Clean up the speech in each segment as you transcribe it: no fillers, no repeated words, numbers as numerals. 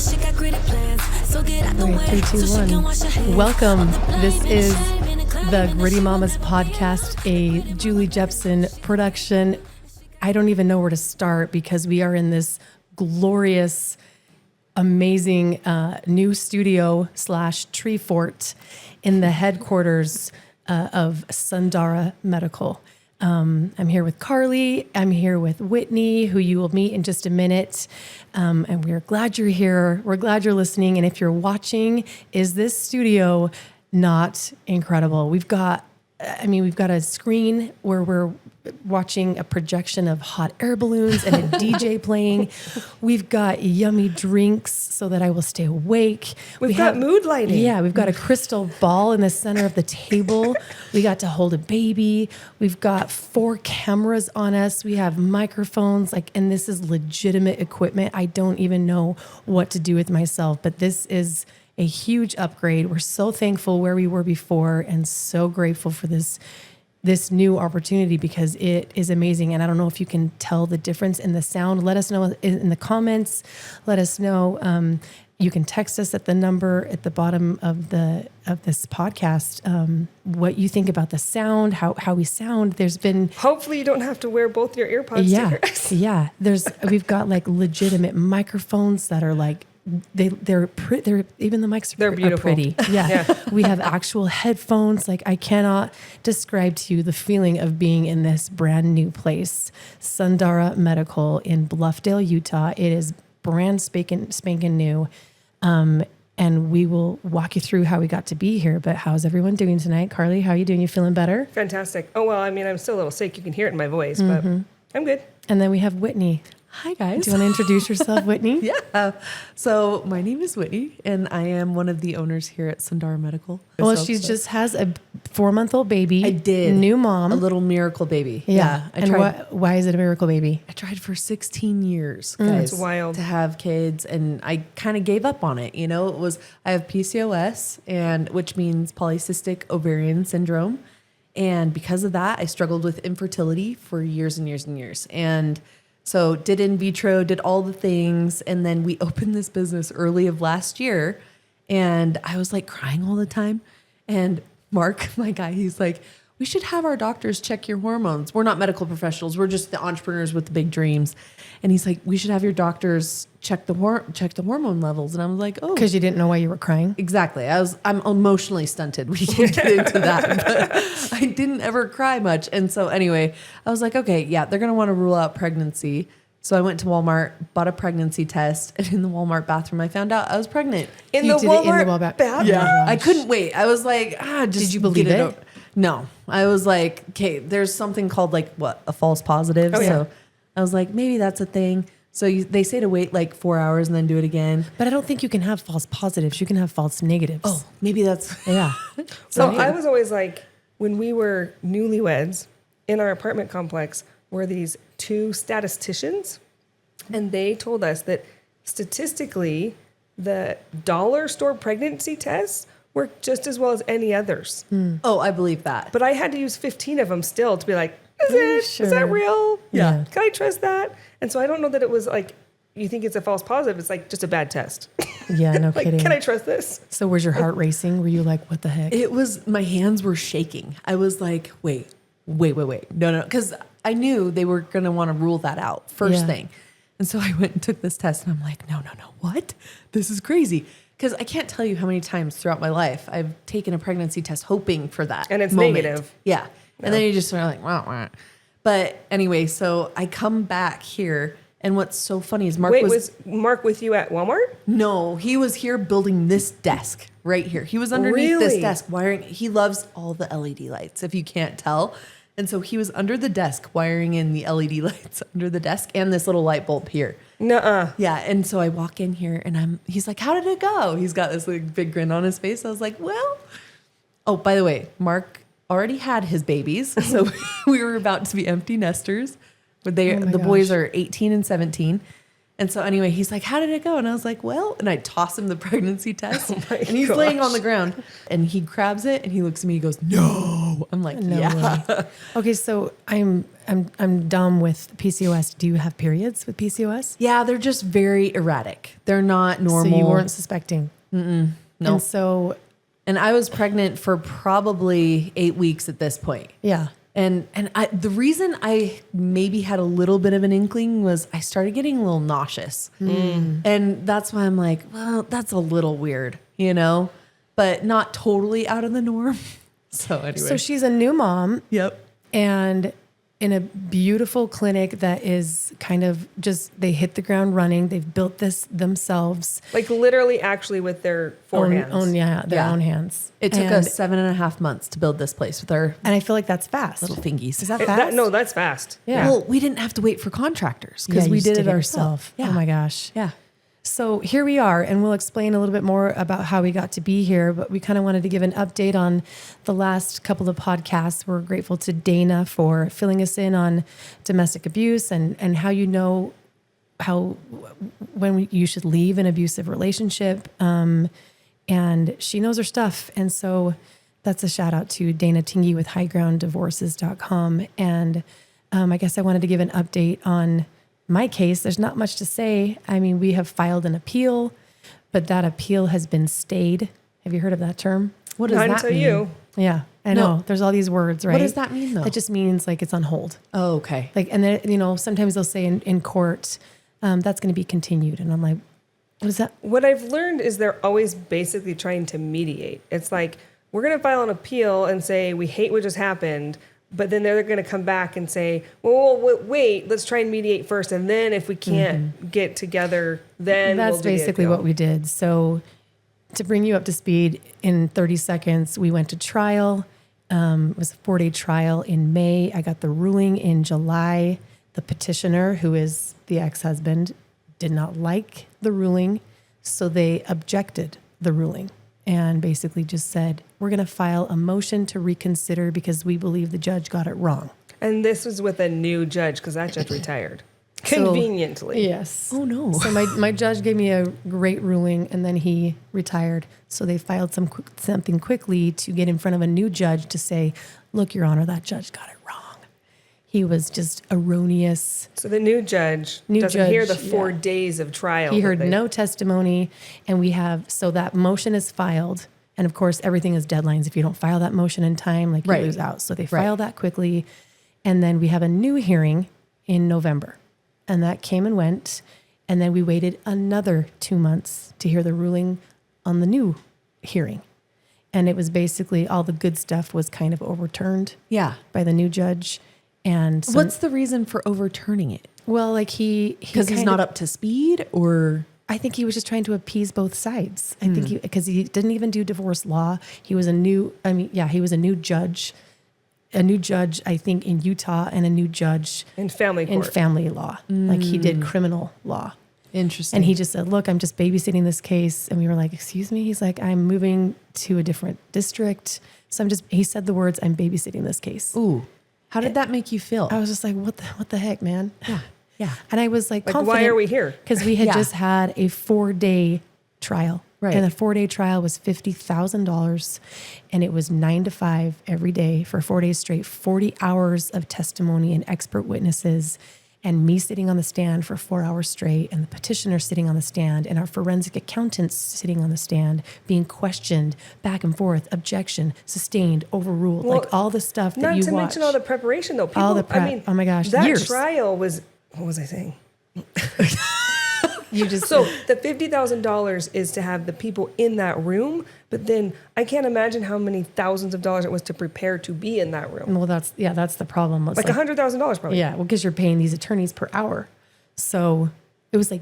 3, 2, 1. Welcome. This is the Gritty Mamas podcast, a Julie Jeppson production. I don't even know where to start because we are in this glorious, amazing new studio / tree fort in the headquarters of Sundara Medical. I'm here with Carly. I'm here with Whitney, who you will meet in just a minute. And we're glad you're here. We're glad you're listening. And if you're watching, is this studio not incredible? We've got a screen where we're watching a projection of hot air balloons and a DJ playing. We've got yummy drinks so that I will stay awake. We've got mood lighting. Yeah, we've got a crystal ball in the center of the table. We got to hold a baby. We've got 4 cameras on us. We have microphones, and this is legitimate equipment. I don't even know what to do with myself, but this is a huge upgrade. We're so thankful where we were before and so grateful for this new opportunity because it is amazing. And I don't know if you can tell the difference in the sound. Let us know in the comments. Let us know. You can text us at the number at the bottom of this podcast what you think about the sound, how we sound. There's been hopefully you don't have to wear both your earpods. Yeah. We've got legitimate microphones that are they're even the mics they're beautiful. Are pretty. Yeah. We have actual headphones. I cannot describe to you the feeling of being in this brand new place, Sundara Medical in Bluffdale, Utah. It is brand spanking new. And we will walk you through how we got to be here. But how's everyone doing tonight? Carly, how are you doing? You feeling better? Fantastic. Oh, well, I'm still a little sick. You can hear it in my voice, but I'm good. And then we have Whitney. Hi, guys. Do you want to introduce yourself, Whitney? Yeah. So my name is Whitney, and I am one of the owners here at Sundara Medical. Well, she just has a 4-month-old baby. I did. New mom. A little miracle baby. Yeah. Why is it a miracle baby? I tried for 16 years, guys. That's wild. To have kids, and I kind of gave up on it. I have PCOS, which means polycystic ovarian syndrome. And because of that, I struggled with infertility for years and years and years. And so did in vitro, did all the things. And then we opened this business early of last year. And I was crying all the time. And Mark, my guy, he's like, we should have our doctors check your hormones. We're not medical professionals. We're just the entrepreneurs with the big dreams. And he's like, we should have your doctors check the hormone levels. And I was like, oh. Because you didn't know why you were crying? Exactly. I'm emotionally stunted. We can get into that. But I didn't ever cry much. And so anyway, I was like, okay, yeah, they're going to want to rule out pregnancy. So I went to Walmart, bought a pregnancy test, and in the Walmart bathroom, I found out I was pregnant. In the Walmart bathroom? Yeah. I couldn't wait. I was like, just did you believe it? No. I was like, okay, there's something called a false positive. Oh, yeah. So I was like, maybe that's a thing. So they say to wait 4 hours and then do it again. But I don't think you can have false positives. You can have false negatives. Oh, maybe that's... Yeah. So I was always when we were newlyweds in our apartment complex were these 2 statisticians, and they told us that statistically the dollar store pregnancy tests work just as well as any others. Oh, I believe that. But I had to use 15 of them still to be like, is that real? Yeah. Can I trust that? And so I don't know that it was you think it's a false positive. It's just a bad test. Yeah, no kidding. Can I trust this? So was your heart racing? Were you like, what the heck? It was, my hands were shaking. I was like, wait. No. Because I knew they were going to want to rule that out first thing. And so I went and took this test and I'm like, no. What? This is crazy. Because I can't tell you how many times throughout my life I've taken a pregnancy test hoping for that. And it's moment. negative. Yeah. No. And then you just sort of like, wah. But anyway, so I come back here. And what's so funny is Mark was Mark with you at Walmart? No, he was here building this desk right here. He was underneath this desk wiring. He loves all the LED lights, if you can't tell. And so he was under the desk wiring in the LED lights under the desk and this little light bulb here. Nuh-uh. Yeah. And so I walk in here and he's like, how did it go? He's got this big grin on his face. I was like, well, oh, by the way, Mark already had his babies. So we were about to be empty nesters. But the boys are 18 and 17. And so anyway, he's like, how did it go? And I was like, well, and I toss him the pregnancy test. And he's laying on the ground. And he grabs it and he looks at me, he goes, no. I'm like, No yeah. way. Okay, so I'm dumb with PCOS. Do you have periods with PCOS? Yeah, they're just very erratic. They're not normal. So you weren't suspecting. No. And so, And I was pregnant for probably 8 weeks at this point. yeah. And the reason I maybe had a little bit of an inkling was I started getting a little nauseous. And that's why I'm like, well, that's a little weird, but not totally out of the norm. So anyway. So she's a new mom. Yep. And in a beautiful clinic that is kind of just, they hit the ground running. They've built this themselves. Like literally actually with their hands. Their own hands. It took us 7.5 months to build this place with our And I feel like that's fast. little fingies. Is that fast? No, that's fast. Yeah. Well, we didn't have to wait for contractors because because we did it ourselves. ourselves. Yeah. Oh my gosh. Yeah. So here we are, and we'll explain a little bit more about how we got to be here, but we kind of wanted to give an update on the last couple of podcasts. We're grateful to Dana for filling us in on domestic abuse and how when you should leave an abusive relationship. And she knows her stuff. And so that's a shout out to Dana Tingy with highgrounddivorces.com. And I guess I wanted to give an update on my case. There's not much to say. I mean, we have filed an appeal, but that appeal has been stayed. Have you heard of that term? What does Not that until mean? you. Yeah, I No. know. There's all these words, right? What does that mean, though? That just means like it's on hold. Oh, okay. Like, and then, sometimes they'll say in court, that's going to be continued. And I'm like, what is that? What I've learned is they're always basically trying to mediate. It's like, we're going to file an appeal and say, we hate what just happened. But then they're going to come back and say, well, wait, let's try and mediate first. And then if we can't get together, then That's we'll do the basically appeal. what we did. So to bring you up to speed in 30 seconds, we went to trial. It was a 4-day trial in May. I got the ruling in July. The petitioner, who is the ex-husband, did not like the ruling. So they objected the ruling and basically just said, we're going to file a motion to reconsider because we believe the judge got it wrong. And this was with a new judge because that judge retired. So- Conveniently. Yes. Oh, no. So my judge gave me a great ruling, and then he retired. So they filed something quickly to get in front of a new judge to say, look, Your Honor, that judge got it wrong. He was just erroneous. So the new judge doesn't hear the 4 days of trial. He that heard they- no testimony, and so that motion is filed. And of course, everything is deadlines. If you don't file that motion in time, like you Right. lose out. So they Right. filed that quickly. And then we have a new hearing in November. And that came and went. And then we waited another 2 months to hear the ruling on the new hearing. And it was basically all the good stuff was kind of overturned Yeah. by the new judge. And so, What's the reason for overturning it? well, like Because he's kind not of- up to speed, or I think he was just trying to appease both sides. I think because he didn't even do divorce law. He was he was a new judge. A new judge, I think, in Utah, and a new judge in family in court. family law. Like he did criminal law. interesting. And he just said, look, I'm just babysitting this case. And we were like, excuse me? He's like, I'm moving to a different district. So he said the words, I'm babysitting this case. Ooh, how did that make you feel? I was just like, what the heck, man? Yeah. Yeah. And I was like, Like, why are we here? Because we had Yeah. just had a 4-day trial. Right. And the 4-day trial was $50,000. And it was 9 to 5 every day for 4 days straight, 40 hours of testimony and expert witnesses, and me sitting on the stand for 4 hours straight, and the petitioner sitting on the stand, and our forensic accountants sitting on the stand, being questioned back and forth, objection, sustained, overruled, Well, like all the stuff that Not you to watch. mention all the preparation, though. People, All the prep. I mean, Oh my gosh, that years. trial was. What was I saying? You just So the $50,000 is to have the people in that room, but then I can't imagine how many thousands of dollars it was to prepare to be in that room. well, that's the problem. It's Like $100,000 probably. Yeah, well, because you're paying these attorneys per hour. So it was like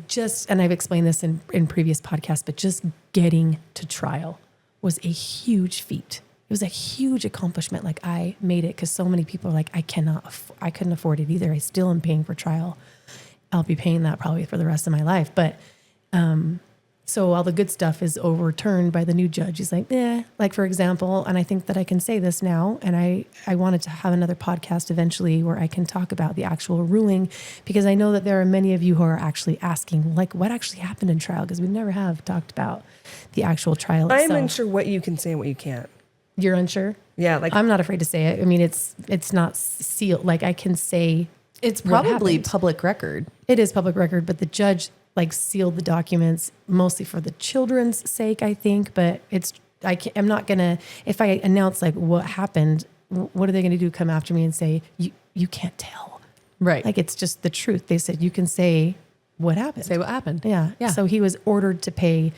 and I've explained this in previous podcasts, but just getting to trial was a huge feat. It was a huge accomplishment. Like I made it because so many people are like, I couldn't afford it either. I still am paying for trial. I'll be paying that probably for the rest of my life. But so all the good stuff is overturned by the new judge. He's like, like for example, and I think that I can say this now, and I wanted to have another podcast eventually where I can talk about the actual ruling, because I know that there are many of you who are actually asking, like, what actually happened in trial? Because we never have talked about the actual trial itself. I'm unsure what you can say and what you can't. You're unsure? Yeah, like I'm not afraid to say it. I mean, it's not sealed. Like I can say It's what probably happened. public record. It is public record, but the judge like sealed the documents mostly for the children's sake, I think. But I'm not gonna, if I announce like what happened, what are they gonna do? Come after me and say you can't tell? Right. Like it's just the truth. They said you can say what happened. Say what happened. Yeah. Yeah. So he was ordered to pay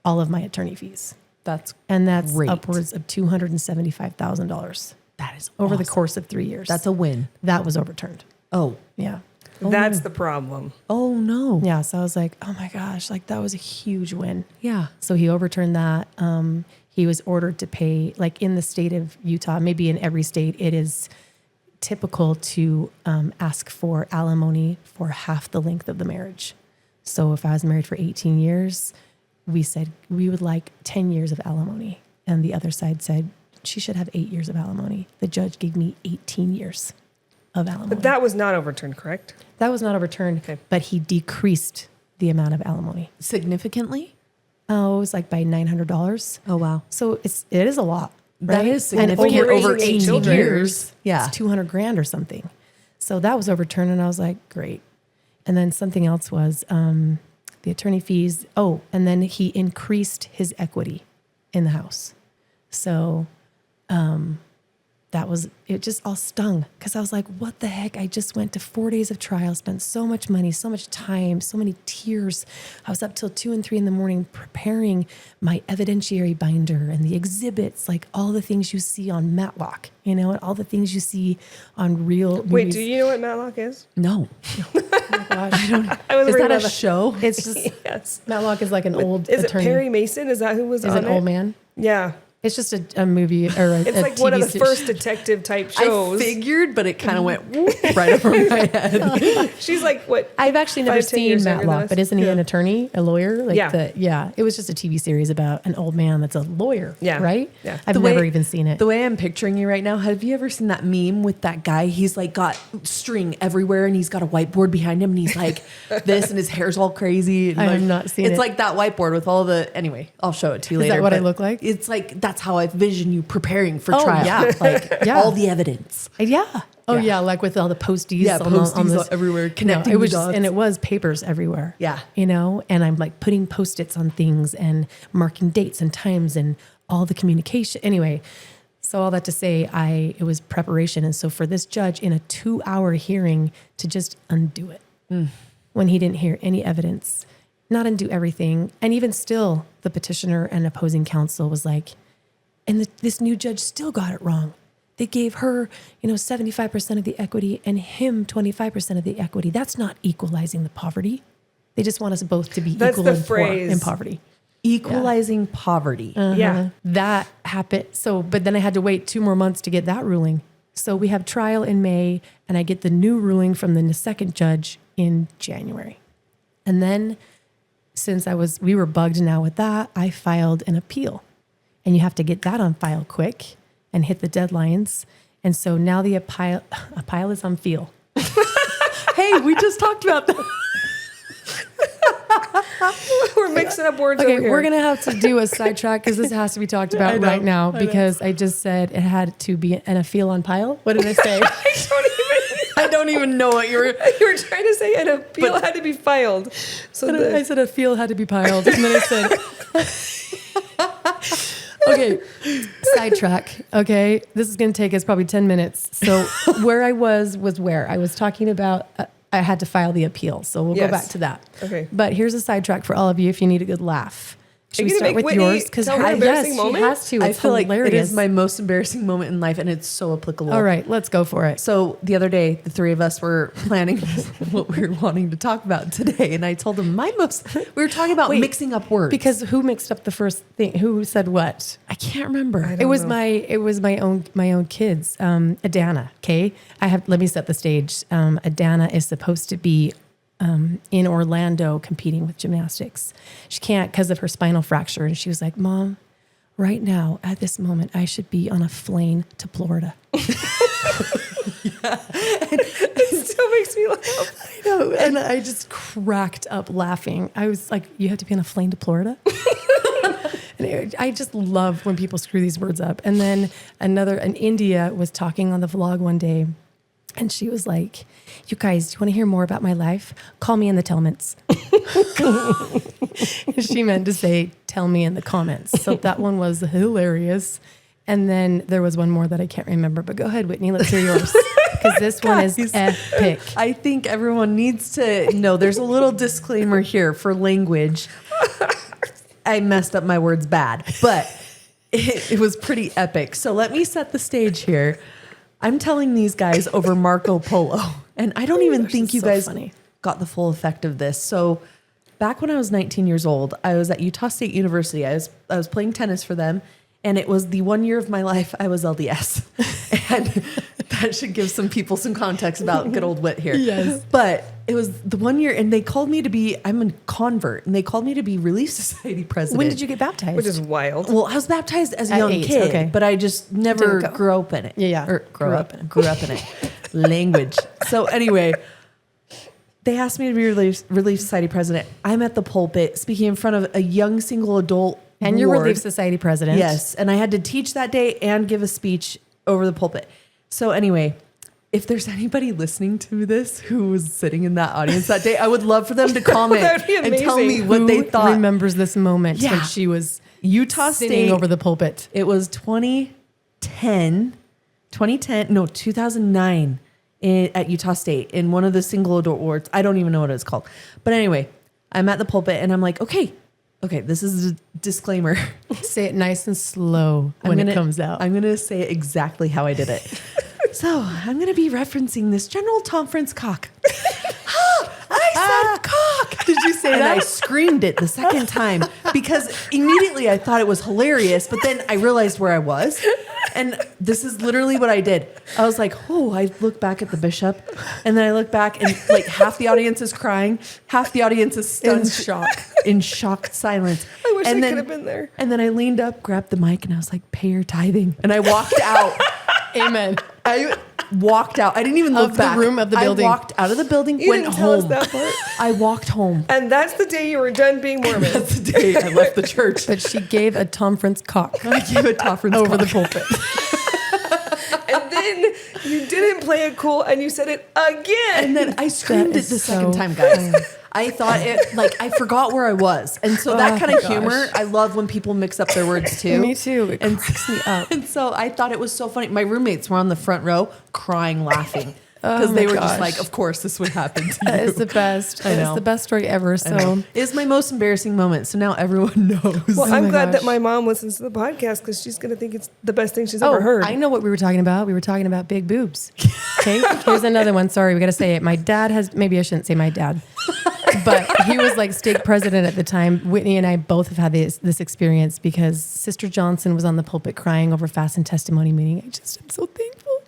all of my attorney fees, That's and that's great. upwards of $275,000 That is over the awesome. course of 3 years. That's a win. That was overturned. Oh. Yeah. that's the problem. Oh no. Yeah. So I was like, oh my gosh, like that was a huge win. Yeah. So he overturned that. He was ordered to pay, like in the state of Utah, maybe in every state, it is typical to ask for alimony for half the length of the marriage. So if I was married for 18 years, we said we would like 10 years of alimony. And the other side said she should have 8 years of alimony. The judge gave me 18 years of alimony. But that was not overturned, correct? That was not overturned, Okay. but he decreased the amount of alimony. Significantly? Oh, it was like by $900. Oh wow. So it is a lot. That right? is And significant over over 18 18 children. years. Yeah. It's 200 grand or something. So that was overturned, and I was like, great. And then something else was the attorney fees. Oh, and then he increased his equity in the house. So it just all stung because I was like, what the heck? I just went to 4 days of trial, spent so much money, so much time, so many tears. I was up till 2 and 3 in the morning preparing my evidentiary binder and the exhibits, like all the things you see on Matlock, and all the things you see on real movies. Wait, do you know what Matlock is? No. Oh my gosh. I was Is worried that a about show? It's just, Yes. Matlock is like an old Is attorney. it Perry Mason? Is that who was Is on an it? old man? Yeah. It's just a movie or a It's like TV one of the se- first detective type I shows. figured, but it kind of went whoop right over my head. She's like, what? I've actually never 5-10 seen years younger than Matlock, us. but isn't he an attorney, a lawyer? Like Yeah. It was just a TV series about an old man that's a lawyer. Yeah. Right? Yeah. I've The never way- even seen it. The way I'm picturing you right now, have you ever seen that meme with that guy? He's like got string everywhere and he's got a whiteboard behind him and he's like this and his hair's all crazy. And I have like, not seen it's it. like that whiteboard with all the, anyway, I'll show it to you Is later. that what I but look like? It's like, that's how I vision you preparing for Oh, trial. yeah. Like Yeah. all the evidence. Yeah. Oh Yeah. yeah, like with all the posties. Yeah, on posties this- everywhere, No, connecting it was the just, dots. and it was papers everywhere. Yeah. And I'm like putting post-its on things and marking dates and times and all the communication. Anyway, so all that to say, it was preparation, and so for this judge in a 2-hour hearing to just undo it when he didn't hear any evidence, not undo everything, and even still, the petitioner and opposing counsel was like, and this new judge still got it wrong. They gave her, 75% of the equity and him 25% of the equity. That's not equalizing the poverty. They just want us both to be That's equal the and poor phrase. in poverty. Equalizing poverty. Yeah. That happened. So, but then I had to wait 2 more months to get that ruling. So we have trial in May, and I get the new ruling from the second judge in January. And then, since we were bugged now with that, I filed an appeal, and you have to get that on file quick and hit the deadlines. And so now the appeal is on feel. Hey, we just talked about that. We're mixing up words Okay, over here. we're going to have to do a sidetrack because this has to be talked about right now because I just said it had to be an appeal on pile. What did I say? I don't even know what you were. You were trying to say an appeal had to be filed. So I said a field had to be piled. And then I said, okay, sidetrack. Okay, this is going to take us probably 10 minutes. So where I was where? I was talking about I had to file the appeal. So we'll Yes. go back to that. Okay. But here's a sidetrack for all of you if you need a good laugh. Should Are we you gonna start make with Whitney yours? Because tell her embarrassing moment? she has to. It's I feel hilarious. like it is my most embarrassing moment in life and it's so applicable. All right, let's go for it. So the other day, the three of us were planning what we were wanting to talk about today. And I told him we were talking about Wait, mixing up words. Because who mixed up the first thing? Who said what? I can't remember. It was my own kids. Adana. Okay, let me set the stage. Adana is supposed to be in Orlando competing with gymnastics. She can't because of her spinal fracture, and she was like, "Mom, right now at this moment, I should be on a plane to Florida." it still makes me laugh. I know, and I just cracked up laughing. I was like, "You have to be on a plane to Florida?" And I just love when people screw these words up. And then an India was talking on the vlog one day, and she was like, "You guys, do you want to hear more about my life? Call me in the telments." She meant to say, "Tell me in the comments." So that one was hilarious. And then there was one more that I can't remember, but go ahead, Whitney. Let's hear yours. Because this one is epic. I think everyone needs to know there's a little disclaimer here for language. I messed up my words bad, but it was pretty epic. So let me set the stage here. I'm telling these guys over Marco Polo, and I don't even think you guys got the full effect of this. So back when I was 19 years old, I was at Utah State University. I was playing tennis for them. And it was the 1 year of my life I was LDS. And that should give some people some context about good old Whit here. Yes. But it was the 1 year, and they called me to be, I'm a convert, and they called me to be Relief Society president. When did you get baptized? Which is wild. Well, I was baptized as a At young 8, kid, okay. but I just never grew up in it. Yeah. Or grew up in it. Language. So anyway, they asked me to be Relief Society president. I'm at the pulpit speaking in front of a young single adult. And you're Relief Society president. Yes. And I had to teach that day and give a speech over the pulpit. So anyway, if there's anybody listening to this who was sitting in that audience that day, I would love for them to comment That'd be and tell me amazing. what they Who thought. remembers this moment Yeah. when she was Utah sitting State over the pulpit? It was 2009 at Utah State in one of the single adult awards. I don't even know what it's called. But anyway, I'm at the pulpit and I'm like, okay, this is a disclaimer. Say it nice and slow when it comes out. I'm going to say it exactly how I did it. So I'm going to be referencing this General Tom Franz cock. I said cock. Did you say that? And I screamed it the second time because immediately I thought it was hilarious, but then I realized where I was. And this is literally what I did. I was like, I look back at the bishop, and then I look back and like half the audience is crying, half the audience is stunned, in shocked silence. I wish I then, could have been there. And then I leaned up, grabbed the mic, and I was like, "Pay your tithing." And I walked out. Amen. I walked out. I didn't even look back. Of the building. I walked out of the building, You went didn't home. tell us that part. I walked home. And that's the day you were done being Mormon. That's the day I left the church. But she gave a Tom Franz cock I gave a Tom Franz over cock. the pulpit. And then you didn't play it cool and you said it again. And then I screamed it is the so second time, guys. I thought it, like, I forgot where I was. And so that kind of humor, I love when people mix up their words too. Me too. It cracks me up. And so I thought it was so funny. My roommates were on the front row crying, laughing. Because they were just like, of course, this would happen to That you. is the best. I know. It's the best story ever. So It's my most embarrassing moment. So now everyone knows. well, Oh I'm my glad that gosh. my mom listens to the podcast because she's going to think it's the best thing she's ever heard. I know what we were talking about. We were talking about big boobs. Okay, here's another one. Sorry, we got to say it. My dad has, maybe I shouldn't say my dad, but he was like stake president at the time. Whitney and I both have had this experience because Sister Johnson was on the pulpit crying over fast and testimony meeting. I'm so thankful.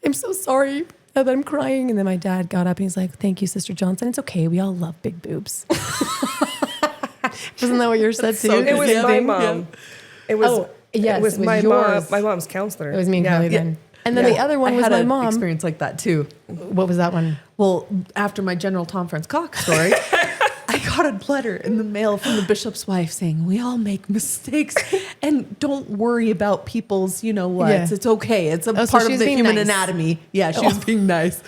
I'm so sorry that I'm crying. And then my dad got up and he's like, "Thank you, Sister Johnson. It's okay. We all love big boobs." Wasn't that what yours said too? so it was Yeah. my Yeah. mom. It was, yes, it was my yours. my mom's counselor. It was me and Kylie then. And then Yeah. the other one I was had my an mom. experience like that too. What was that one? Well, after my General Tom Franz cock story, I got a letter in the mail from the bishop's wife saying, "We all make mistakes and don't worry about people's, what. Yeah. It's okay. It's a so part she of was the being human nice. anatomy." Yeah, she was being nice.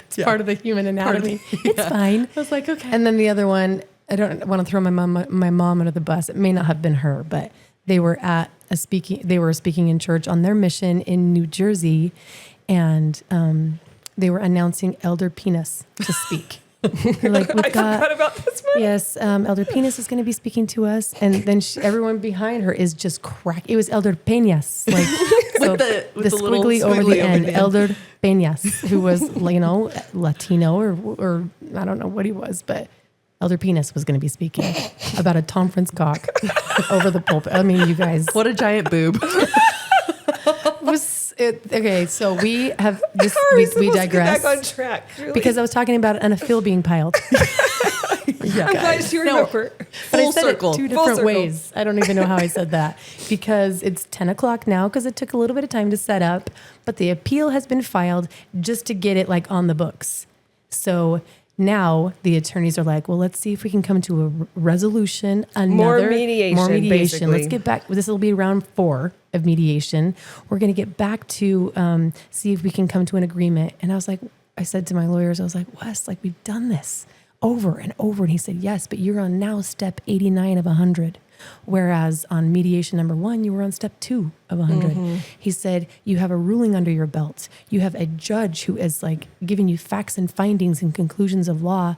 It's part of the human anatomy. It's fine. I was like, okay. And then the other one, I don't want to throw my mom under the bus. It may not have been her, but they were speaking in church on their mission in New Jersey, and they were announcing Elder Penis to speak. They're like, I forgot about this one. yes, Elder Penis is going to be speaking to us, and then everyone behind her is just crack. It was Elder Peñas, like so the little squiggly over squiggly the over end. the end. Elder Peñas, who was Latino or I don't know what he was, but Elder Penis was going to be speaking about a Tom Franz cock over the pulpit. I mean, you guys. What a giant boob. Okay, so we have this. How are we We supposed digress to get back on track? Really? because I was talking about an appeal being piled. I'm glad you remember. But Full I said circle. it two Full different circle. ways. I don't even know how I said that because it's 10 o'clock now because it took a little bit of time to set up, but the appeal has been filed just to get it like on the books. So Now the attorneys are like, well, let's see if we can come to a resolution. More mediation, basically. Let's get back. This will be round 4 of mediation. We're going to get back to see if we can come to an agreement. And I said to my lawyers, I was like, Wes, like we've done this over and over. And he said, yes, but you're on now step 89 of 100. Whereas on mediation number 1, you were on step 2 of 100. Mm-hmm. He said, you have a ruling under your belt. You have a judge who is like giving you facts and findings and conclusions of law.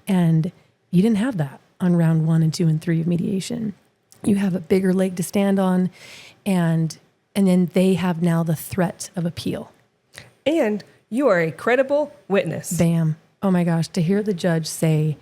And you didn't have that on round 1 and 2 and 3 of mediation. You have a bigger leg to stand on. And then they have now the threat of appeal. And you are a credible witness. Bam. Oh my gosh. To hear the judge say,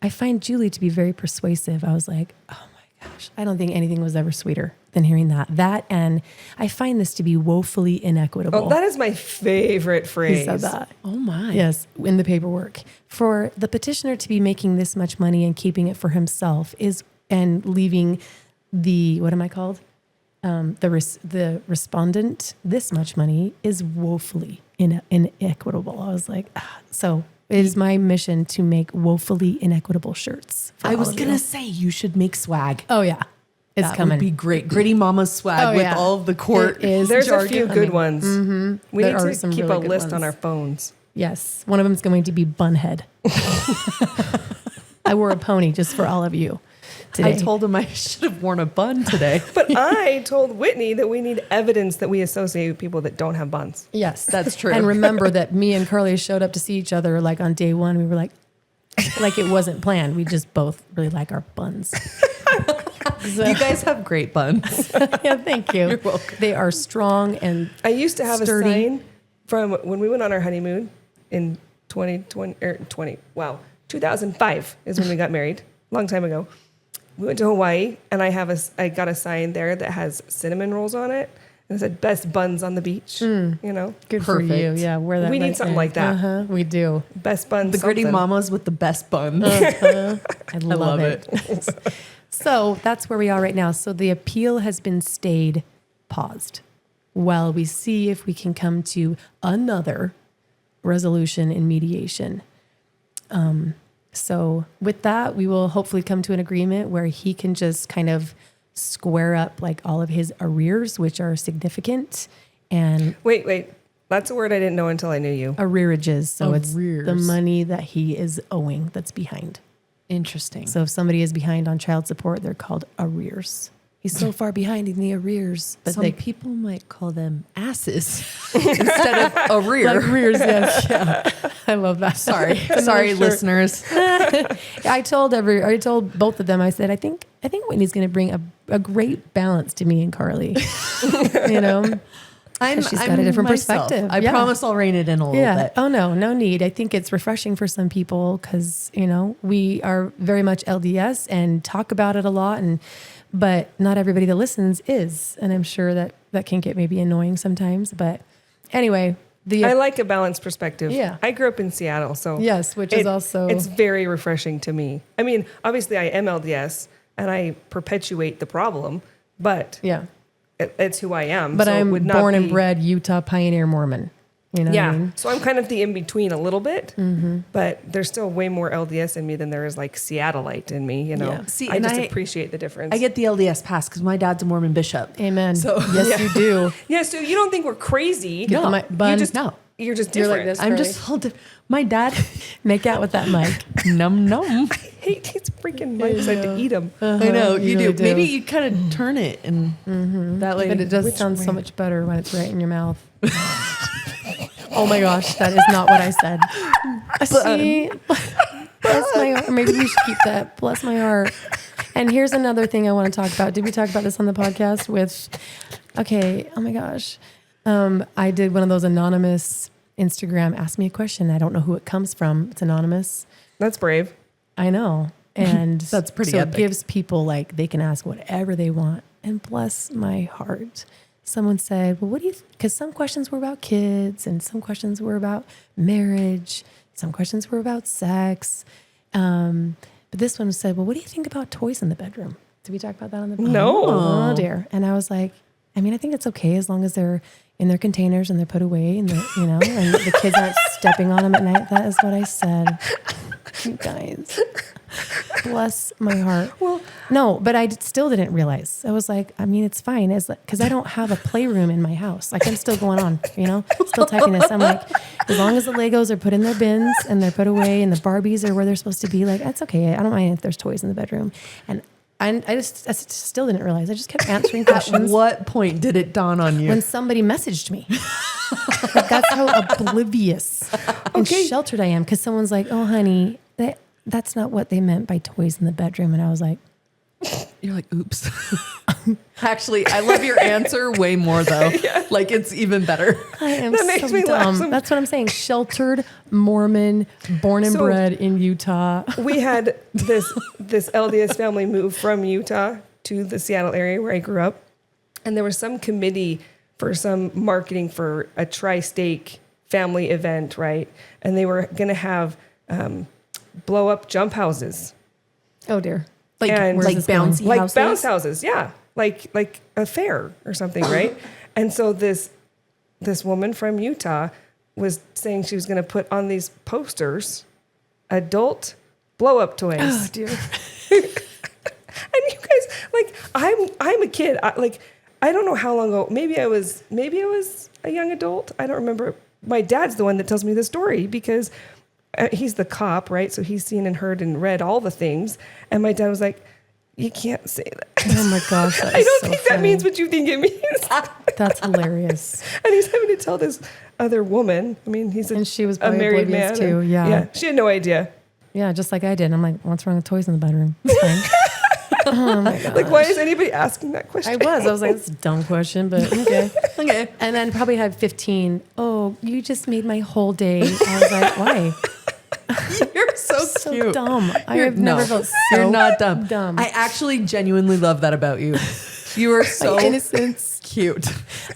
I find Julie to be very persuasive. I was like, oh gosh, I don't think anything was ever sweeter than hearing that. That, and I find this to be woefully inequitable. Oh, that is my favorite phrase. He said that. Oh my. Yes, in the paperwork. For the petitioner to be making this much money and keeping it for himself and leaving the, what am I called? The respondent this much money is woefully inequitable. I was like, so it is my mission to make woefully inequitable shirts. I was going to say you should make swag. Oh, yeah. It's that coming. Would be great. Gritty Mama's swag with all of the court. There's a few good ones. Mm-hmm. We there need to keep a list on our phones. Yes. One of them is going to be Bunhead. I wore a pony just for all of you today. I told him I should have worn a bun today. But I told Whitney that we need evidence that we associate with people that don't have buns. Yes. That's true. And remember that me and Carly showed up to see each other like on day 1. We were like it wasn't planned. We just both really like our buns. So. You guys have great buns. Yeah, thank you. You're welcome. They are strong and I used to have sturdy. a sign from when we went on our honeymoon in 2005 is when we got married, long time ago. We went to Hawaii and I got a sign there that has cinnamon rolls on it. And it said best buns on the beach, you know? Good Perfect. for you. Yeah, wear that. We need something like that. Uh-huh, we do. Best buns. The Gritty something. Mamas with the best buns. I love it. So that's where we are right now. So the appeal has been paused, while we see if we can come to another resolution in mediation. So with that, we will hopefully come to an agreement where he can just kind of square up like all of his arrears, which are significant. And Wait. That's a word I didn't know until I knew you. arrearages. So it's Arrears. the money that he is owing that's behind. Interesting. So if somebody is behind on child support, they're called arrears. He's so far behind in the arrears. But some people might call them asses instead of arrear. like arrears, yes. Yeah. I love that. Sorry, shirt. listeners. I told both of them, I said, I think Whitney's going to bring a great balance to me and Carly. You know, she's got a different perspective. I promise I'll rein it in a little bit. Oh no need. I think it's refreshing for some people because, you know, we are very much LDS and talk about it a lot, but not everybody that listens is. And I'm sure that can get maybe annoying sometimes. But anyway, I like a balanced perspective. Yeah. I grew up in Seattle, so yes, which is also it's very refreshing to me. I mean, obviously I am LDS and I perpetuate the problem, but yeah. It's who I am. But so I'm it would not born and be- bred Utah Pioneer Mormon. You know what I mean? So I'm kind of the in-between a little bit, but there's still way more LDS in me than there is like Seattleite in me, you know? Yeah. See, I and just I- appreciate the difference. I get the LDS pass because my dad's a Mormon bishop. Amen. So- yes, you do. Yeah, so you don't think we're crazy. Get the bun. You're just You're like different. this. I'm Really? just my dad. Make out with that mic. Num num. I hate these freaking mics. I have to eat them. I know you really do. Maybe you kind of turn it and that way. But it does sound so much better when it's right in your mouth. Oh my gosh, that is not what I said. See, bless my heart. Maybe we should keep that. Bless my heart. And here's another thing I want to talk about. Did we talk about this on the podcast okay, oh my gosh. I did one of those anonymous Instagram, ask me a question. I don't know who it comes from. It's anonymous. That's brave. I know. And That's pretty so epic. it gives people like, they can ask whatever they want. And bless my heart. Someone said, well, what do you, because some questions were about kids and some questions were about marriage. Some questions were about sex. But this one said, well, what do you think about toys in the bedroom? Did we talk about that on the podcast? No. Oh dear. And I was like, I mean, I think it's okay as long as they're in their containers and they're put away and and the kids aren't stepping on them at night. That is what I said. You guys, bless my heart. Well, no, but I still didn't realize. I was like, I mean, it's fine, because I don't have a playroom in my house. Like, I'm still going on, still typing this. I'm like, as long as the Legos are put in their bins and they're put away and the Barbies are where they're supposed to be, like, that's okay. I don't mind if there's toys in the bedroom. And I still didn't realize. I just kept answering questions. At what point did it dawn on you? When somebody messaged me. Like, that's how oblivious and sheltered I am. Because someone's like, oh, honey, that's not what they meant by toys in the bedroom. And I was like, you're like, oops. Actually, I love your answer way more though. Yeah. Like, it's even better. I am so dumb. That's what I'm saying. Sheltered Mormon, born and bred in Utah. We had this LDS family move from Utah to the Seattle area where I grew up. And there was some committee for some marketing for a tri-stake family event, right? And they were going to have blow up jump houses. Oh dear. Like bouncy like houses? Bounce houses, yeah. Like a fair or something, right? And so this woman from Utah was saying she was going to put on these posters, adult blow up toys. Oh dear. And you guys, like, I'm a kid. I don't know how long ago. Maybe I was a young adult. I don't remember. My dad's the one that tells me the story because he's the cop, right? So he's seen and heard and read all the things. And my dad was like, you can't say that. Oh my gosh. I don't think that means what you think it means. That's hilarious. And he's having to tell this other woman. I mean, and she was a married man too. Yeah. She had no idea. Yeah. Just like I did. I'm like, what's wrong with toys in the bedroom? It's fine. Oh my gosh. Like, why is anybody asking that question? I was like, it's a dumb question, but okay. Okay. And then probably had 15. Oh, you just made my whole day. I was like, why? You're so cute. Dumb. I have never felt so You're not dumb. I actually genuinely love that about you. You are so innocent, cute.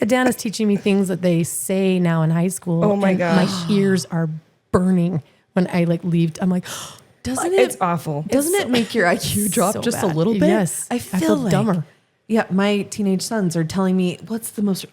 Adana's teaching me things that they say now in high school. Oh my gosh. My ears are burning when I leave. I'm like, doesn't it? It's awful. Doesn't it make your IQ drop just a little bit? Yes. I feel like, dumber. Yeah, my teenage sons are telling me, what's the most?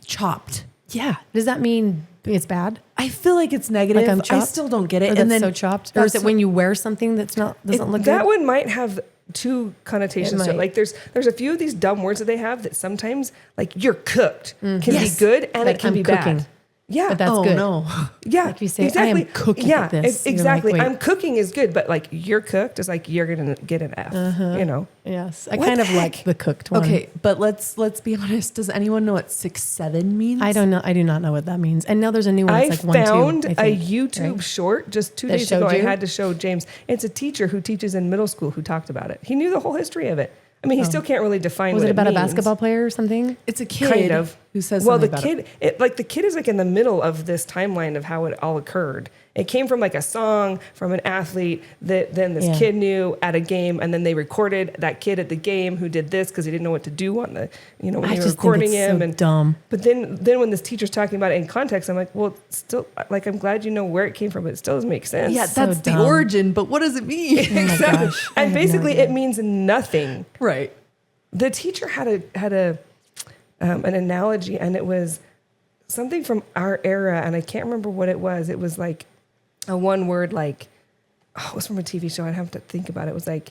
Chopped. Yeah. Does that mean it's bad? I feel like it's negative. Like I'm chopped? I still don't get it. Or and that's then so chopped? Or is it when you wear something that's doesn't look good? That one might have two connotations to it. might. Like there's a few of these dumb words that they have that sometimes, like, you're cooked can Yes. be good and Like, it can I'm be cooking. bad. Yeah. But that's good. No. Yeah. Like you say, exactly. I am cooking yeah, at this. You're exactly. like, wait. I'm cooking is good, but like you're cooked is like you're gonna get an F. You know? Yes. I What kind the of heck? like the cooked one. Okay, but let's be honest. Does anyone know what 6'7" means? I don't know. I do not know what that means. And now there's a new one. I It's like 1, 2. found I a think, YouTube right? short just 2 That days ago. showed I you? had to show James. It's a teacher who teaches in middle school who talked about it. He knew the whole history of it. I mean, he still can't really define Was what it about a means. basketball player or something? It's a kid Kind of. who says well, the something about kid, the kid is like in the middle of this timeline of how it all occurred. It came from like a song from an athlete that then this Yeah. kid knew at a game, and then they recorded that kid at the game who did this because he didn't know what to do on the, when I they were just think recording it's him. so And dumb. But then when this teacher's talking about it in context, I'm like, well, still, like, I'm glad you know where it came from, but it still doesn't make sense. Yeah, So that's the dumb. origin, but what does it mean? Exactly. gosh. I And have no basically, idea. it means nothing. Right. The teacher had an analogy, and it was something from our era, and I can't remember what it was. It was like a one word, like, it was from a TV show. I'd have to think about it. It was like,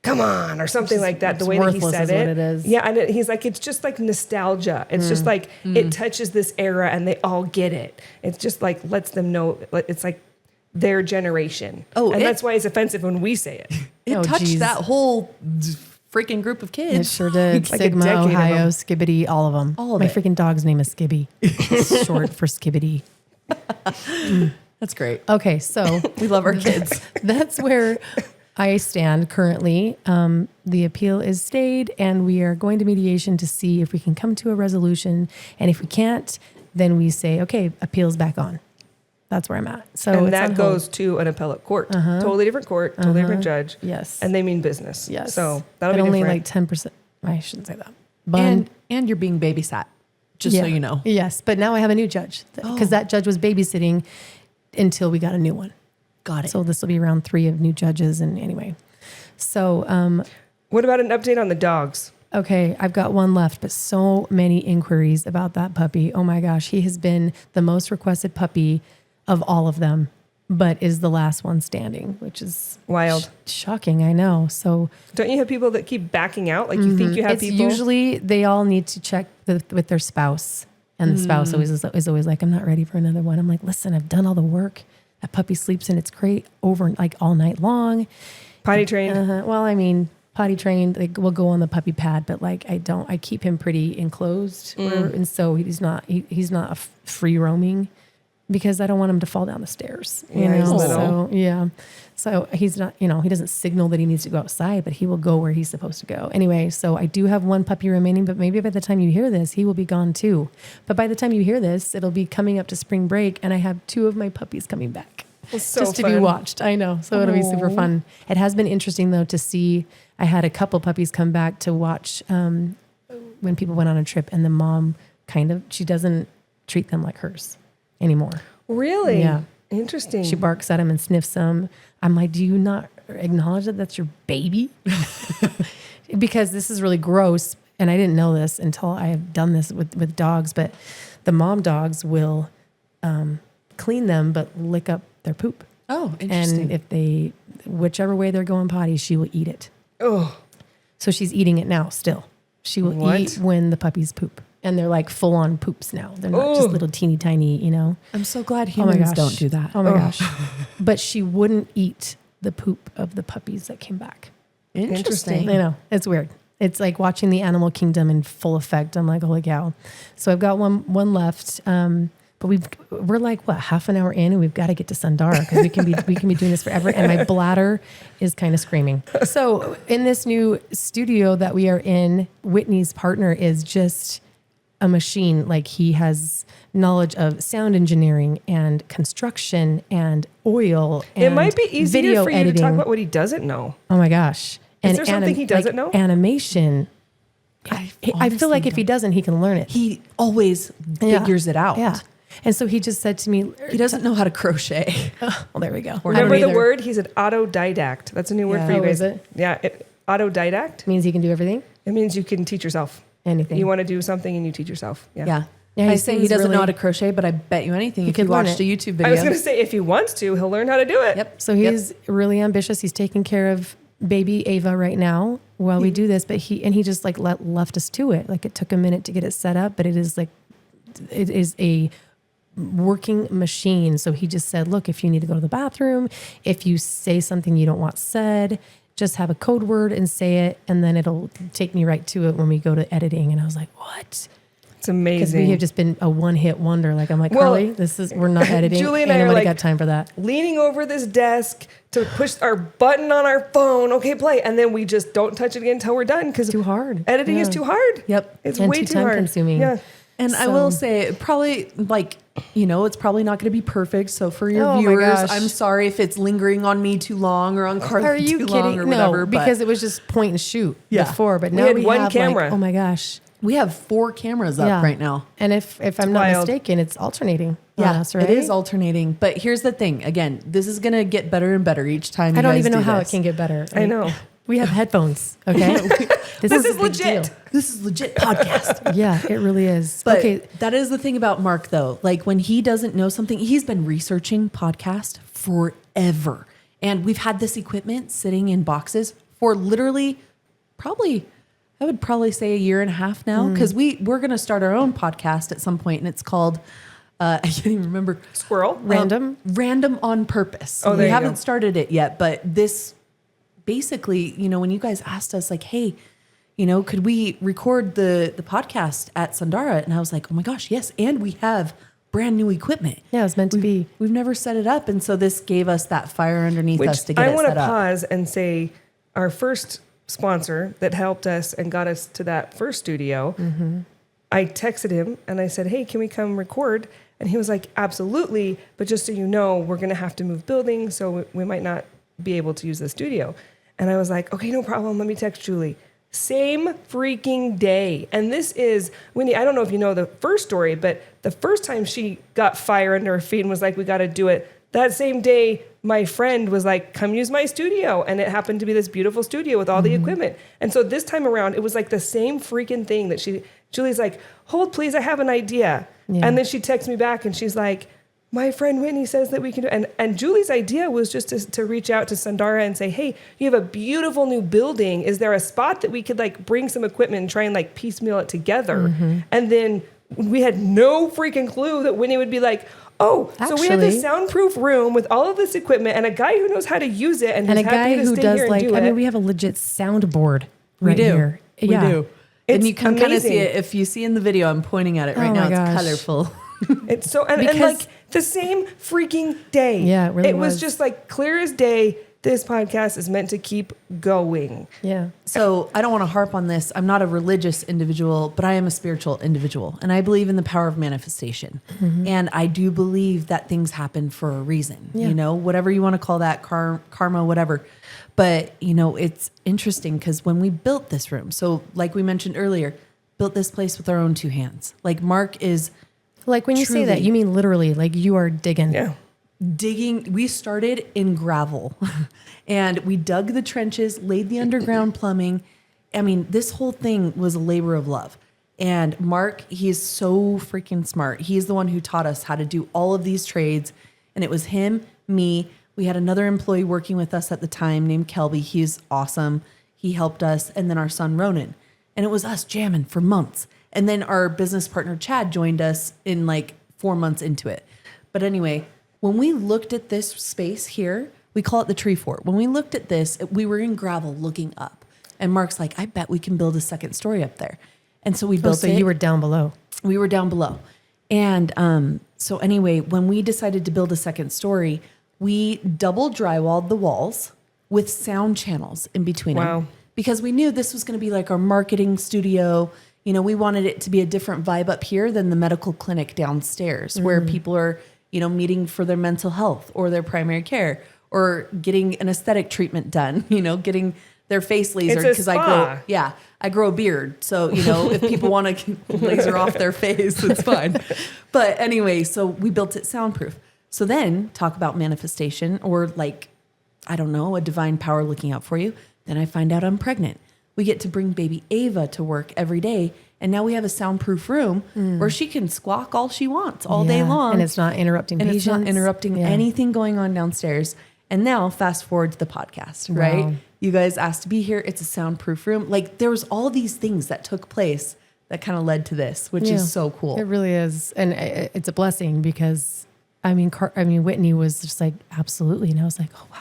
come on, or something like that. The it's way that he worthless said is it. what it is. Yeah, and he's like, it's just like nostalgia. It's just like it touches this era, and they all get it. It's just like lets them know. It's like their generation. Oh, and it- that's why it's offensive when we say it. It Oh, touched geez. that whole freaking group of It kids. sure did. Like a Sigma, decade of Ohio, them. Skibbity, all of them. All of My it. freaking dog's name is Skibby. It's short for Skibbity. That's great. Okay, so We love our kids. that's where I stand currently. The appeal is stayed, and we are going to mediation to see if we can come to a resolution. And if we can't, then we say, okay, appeal's back on. That's where I'm at. So And it's that on goes hold. to an appellate court. Totally different court, totally different judge. Yes. And they mean business. Yes. So that'll but be only different. like 10%. I shouldn't say that. But And you're being babysat, just so yeah. you know. Yes, but now I have a new judge because that judge was babysitting until we got a new one. Got it. So this will be round 3 of new judges. And anyway, so What about an update on the dogs? Okay, I've got one left, but so many inquiries about that puppy. Oh my gosh, he has been the most requested puppy of all of them, but is the last one standing, which is Wild. Shocking, I know. So Don't you have people that keep backing out? Like you think you have it's people? usually they all need to check with their spouse, and the spouse is always like, "I'm not ready for another one." I'm like, "Listen, I've done all the work. That puppy sleeps in its crate over like all night long, Potty trained. Well, I mean, potty trained. Like we'll go on the puppy pad, but like I keep him pretty enclosed, and so he's not a free roaming because I don't want him to fall down the stairs. You Yeah, he's know, little. so yeah. So he's not, he doesn't signal that he needs to go outside, but he will go where he's supposed to go. Anyway, so I do have one puppy remaining, but maybe by the time you hear this, he will be gone too. But by the time you hear this, it'll be coming up to spring break, and I have 2 of my puppies coming back. It's so Just to be fun. watched. I know. So it'll be super fun. It has been interesting though to see. I had a couple puppies come back to watch when people went on a trip, and the mom she doesn't treat them like hers anymore. Really? Yeah. Interesting. She barks at him and sniffs him. I'm like, do you not acknowledge that that's your baby? Because this is really gross. And I didn't know this until I have done this with dogs, but the mom dogs will clean them, but lick up their poop. Oh, interesting. And whichever way they're going potty, she will eat it. Oh, So she's eating it now still. She will What? eat when the puppies poop. And they're like full on poops now. They're not just little teeny tiny, I'm so glad Oh my humans gosh. don't do that. Oh my gosh. But she wouldn't eat the poop of the puppies that came back. Interesting. I know. It's weird. It's like watching the animal kingdom in full effect. I'm like, holy cow. So I've got one left. But we're like, what, half an hour in, and we've got to get to Sundara because we can be doing this forever. And my bladder is kind of screaming. So in this new studio that we are in, Whitney's partner is just a machine. Like he has knowledge of sound engineering and construction and oil. And it might be easier video for you editing. to talk about what he doesn't know. Oh my gosh. Is there something he doesn't know? Animation. I feel honestly like if he doesn't, he can learn it. He always figures it out. Yeah. And so he just said to me, He doesn't know how to crochet. well, there we go. Remember the word? He's an autodidact. That's a new word Yeah. for you Oh, guys. is it? Yeah. Autodidact. Means he can do everything? It means you can teach yourself. Anything. You want to do something and you teach yourself. Yeah. Yeah. Yeah, I he say he seems doesn't know really- how to crochet, but I bet you anything if could you learn watched it. a YouTube video. I was going to say, if he wants to, he'll learn how to do it. Yep. So he's really ambitious. He's taking care of baby Ava right now while we do this, but he just like left us to it. Like it took a minute to get it set up, but it is a working machine. So he just said, look, if you need to go to the bathroom, if you say something you don't want said, just have a code word and say it, and then it'll take me right to it when we go to editing. And I was like, what? It's Because amazing. we have just been a one-hit wonder. Like I'm like, Well, Carly, we're not editing. Julie and Ain't I are nobody like- got time for that. Leaning over this desk to push our button on our phone. Okay, play. And then we just don't touch it again until we're done because Too hard. editing is Yeah. too hard. Yep. It's And way too too hard. time-consuming. Yeah. And I So- will say, probably it's probably not going to be perfect. So for your Oh my viewers, gosh. I'm sorry if it's lingering on me too long or on Carly Are you too long kidding? or No, whatever. because but it was just point and shoot Yeah. before. But We now had we one have camera. Like, oh my gosh. we have 4 cameras up Yeah. right now. And if I'm not wild. mistaken, it's alternating. on Yeah, us, right? it is alternating. But here's the thing. Again, this is going to get better and better each time. I don't you guys even know do how this. it can get better. I know. We have headphones. Okay. This is a big legit. deal. This is legit podcast. Yeah, it really is. But okay. that is the thing about Mark, though. Like when he doesn't know something, he's been researching podcast forever. And we've had this equipment sitting in boxes for literally I would probably say a year and a half now. Because we're going to start our own podcast at some point, and it's called, I can't even remember. Squirrel. Random. Random on Purpose. Oh, there we you haven't go. started it yet, but this basically, when you guys asked us like, hey, could we record the podcast at Sundara? And I was like, oh my gosh, yes. And we have brand new equipment. Yeah, it was meant to be. We've never set it up. And so this gave us that fire underneath Which us to get I it want to set up. pause and say our first sponsor that helped us and got us to that first studio. Mm-hmm. I texted him and I said, hey, can we come record? And he was like, absolutely. But just so you know, we're going to have to move buildings. So we might not be able to use the studio. And I was like, okay, no problem. Let me text Julie. Same freaking day. And this is, Wendy, I don't know if you know the first story, but the first time she got fire under her feet and was like, we got to do it, that same day, my friend was like, come use my studio. And it happened to be this beautiful studio with all the equipment. And so this time around, it was like the same freaking thing that Julie's like, hold please, I have an idea. Yeah. And then she texts me back and she's like, my friend Whitney says that we can do, and Julie's idea was just to reach out to Sundara and say, hey, you have a beautiful new building. Is there a spot that we could like bring some equipment and try and like piecemeal it together? And then we had no freaking clue that Whitney would be like, oh, so we have this soundproof room with all of this equipment and a guy who knows how to use it and a guy who does like, I mean, we have a legit soundboard right here. We do. It's and you can kind of amazing. see it. If you see in the video, I'm pointing at it right now. gosh. It's colorful. It's so, and like the same freaking day. Yeah, it really It was was. just like clear as day. This podcast is meant to keep going. Yeah. So I don't want to harp on this. I'm not a religious individual, but I am a spiritual individual. And I believe in the power of manifestation. And I do believe that things happen for a reason, Yeah. you know, whatever you want to call that, karma, whatever. But, you know, it's interesting because when we built this room, so like we mentioned earlier, built this place with our own two hands. Like Mark is Like when you say that, Truly. you mean literally, like you are digging. Yeah. digging. We started in gravel and we dug the trenches, laid the underground plumbing. I mean, this whole thing was a labor of love. And Mark, he is so freaking smart. He's the one who taught us how to do all of these trades. And it was him, me. We had another employee working with us at the time named Kelby. He's awesome. He helped us. And then our son, Ronan. And it was us jamming for months. And then our business partner, Chad, joined us in like 4 months into it. But anyway, when we looked at this space here, we call it the tree fort. When we looked at this, we were in gravel looking up. And Mark's like, I bet we can build a second story up there. And so we built So it. you were down below. We were down below. And so anyway, when we decided to build a second story, we double drywalled the walls with sound channels in between Wow. them. Because we knew this was going to be like our marketing studio. You know, we wanted it to be a different vibe up here than the medical clinic downstairs where people are, you know, meeting for their mental health or their primary care or getting an aesthetic treatment done, you know, getting their face lasered It's a spa. I grow a beard. So, you know, if people want to laser off their face, it's fine. But anyway, so we built it soundproof. So then talk about manifestation or like, I don't know, a divine power looking out for you. Then I find out I'm pregnant. We get to bring baby Ava to work every day. And now we have a soundproof room where she can squawk all she wants all day Yeah. long. And it's not interrupting And patients. it's not interrupting Yeah. anything going on downstairs. And now fast forward to the podcast, right? Wow. You guys asked to be here. It's a soundproof room. Like there was all these things that took place that kind of led to this, which Yeah. is so cool. It really is. And it's a blessing because, I mean, Whitney was just like, absolutely. And I was like, oh, wow.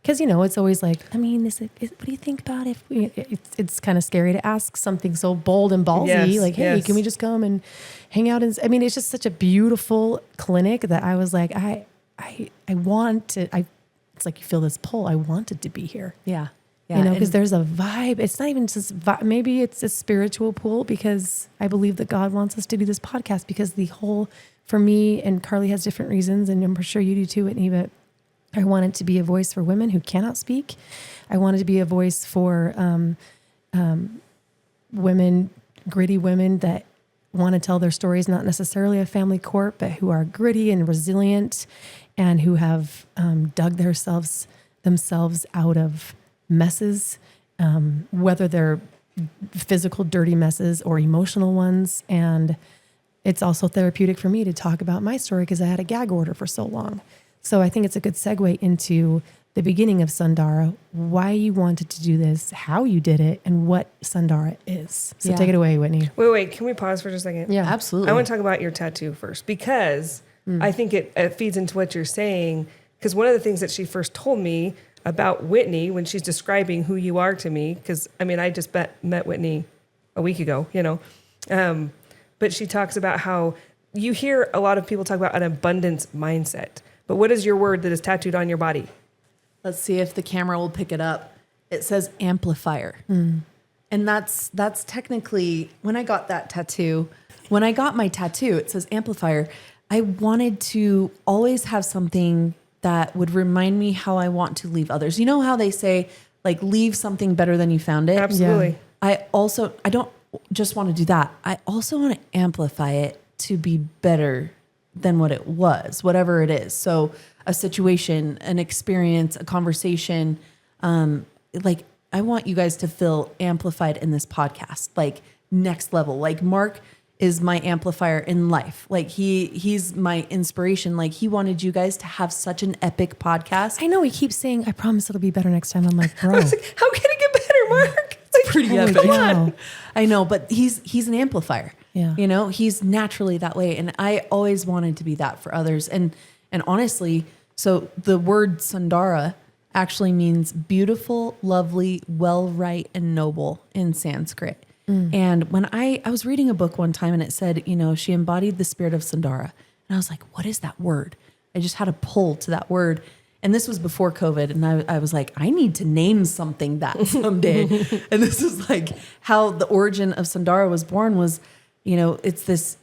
Because, you know, it's always like, I mean, what do you think about if it's kind of scary to ask something so bold and ballsy, Yes, like, hey, yes. can we just come and hang out? And I mean, it's just such a beautiful clinic that I was like, I want to, it's like you feel this pull. I wanted to be here. Yeah. Yeah. You know, because And there's a vibe. It's not even just maybe it's a spiritual pull because I believe that God wants us to do this podcast because for me and Carly has different reasons and I'm sure you do too, Whitney, but I wanted to be a voice for women who cannot speak. I wanted to be a voice for women, gritty women that want to tell their stories, not necessarily a family court, but who are gritty and resilient and who have dug themselves out of messes, whether they're physical, dirty messes or emotional ones. And it's also therapeutic for me to talk about my story because I had a gag order for so long. So I think it's a good segue into the beginning of Sundara, why you wanted to do this, how you did it, and what Sundara is. So Yeah. take it away, Whitney. Wait. Can we pause for just a second? Yeah, absolutely. I want to talk about your tattoo first because I think it feeds into what you're saying. Because one of the things that she first told me about Whitney when she's describing who you are to me, because I mean, I just met Whitney a week ago, you know, but she talks about how you hear a lot of people talk about an abundance mindset. But what is your word that is tattooed on your body? Let's see if the camera will pick it up. It says amplifier. And that's technically when I got that tattoo, when I got my tattoo, it says amplifier. I wanted to always have something that would remind me how I want to leave others. You know how they say like leave something better than you found it? Absolutely. I don't just want to do that. I also want to amplify it to be better than what it was, whatever it is. So a situation, an experience, a conversation, like I want you guys to feel amplified in this podcast, like next level. Like Mark is my amplifier in life. Like he's my inspiration. Like he wanted you guys to have such an epic podcast. I know he keeps saying, I promise it'll be better next time. I'm like, bro. I was like, how can it get better, Mark? It's Pretty holy epic. cow. I know, but he's an amplifier. Yeah. You know, he's naturally that way. And I always wanted to be that for others. And honestly, so the word Sundara actually means beautiful, lovely, well, right, and noble in Sanskrit. And when I was reading a book one time and it said, you know, she embodied the spirit of Sundara. And I was like, what is that word? I just had a pull to that word. And this was before COVID. And I was like, I need to name something that someday. And this is like how the origin of Sundara was born was, you know, it's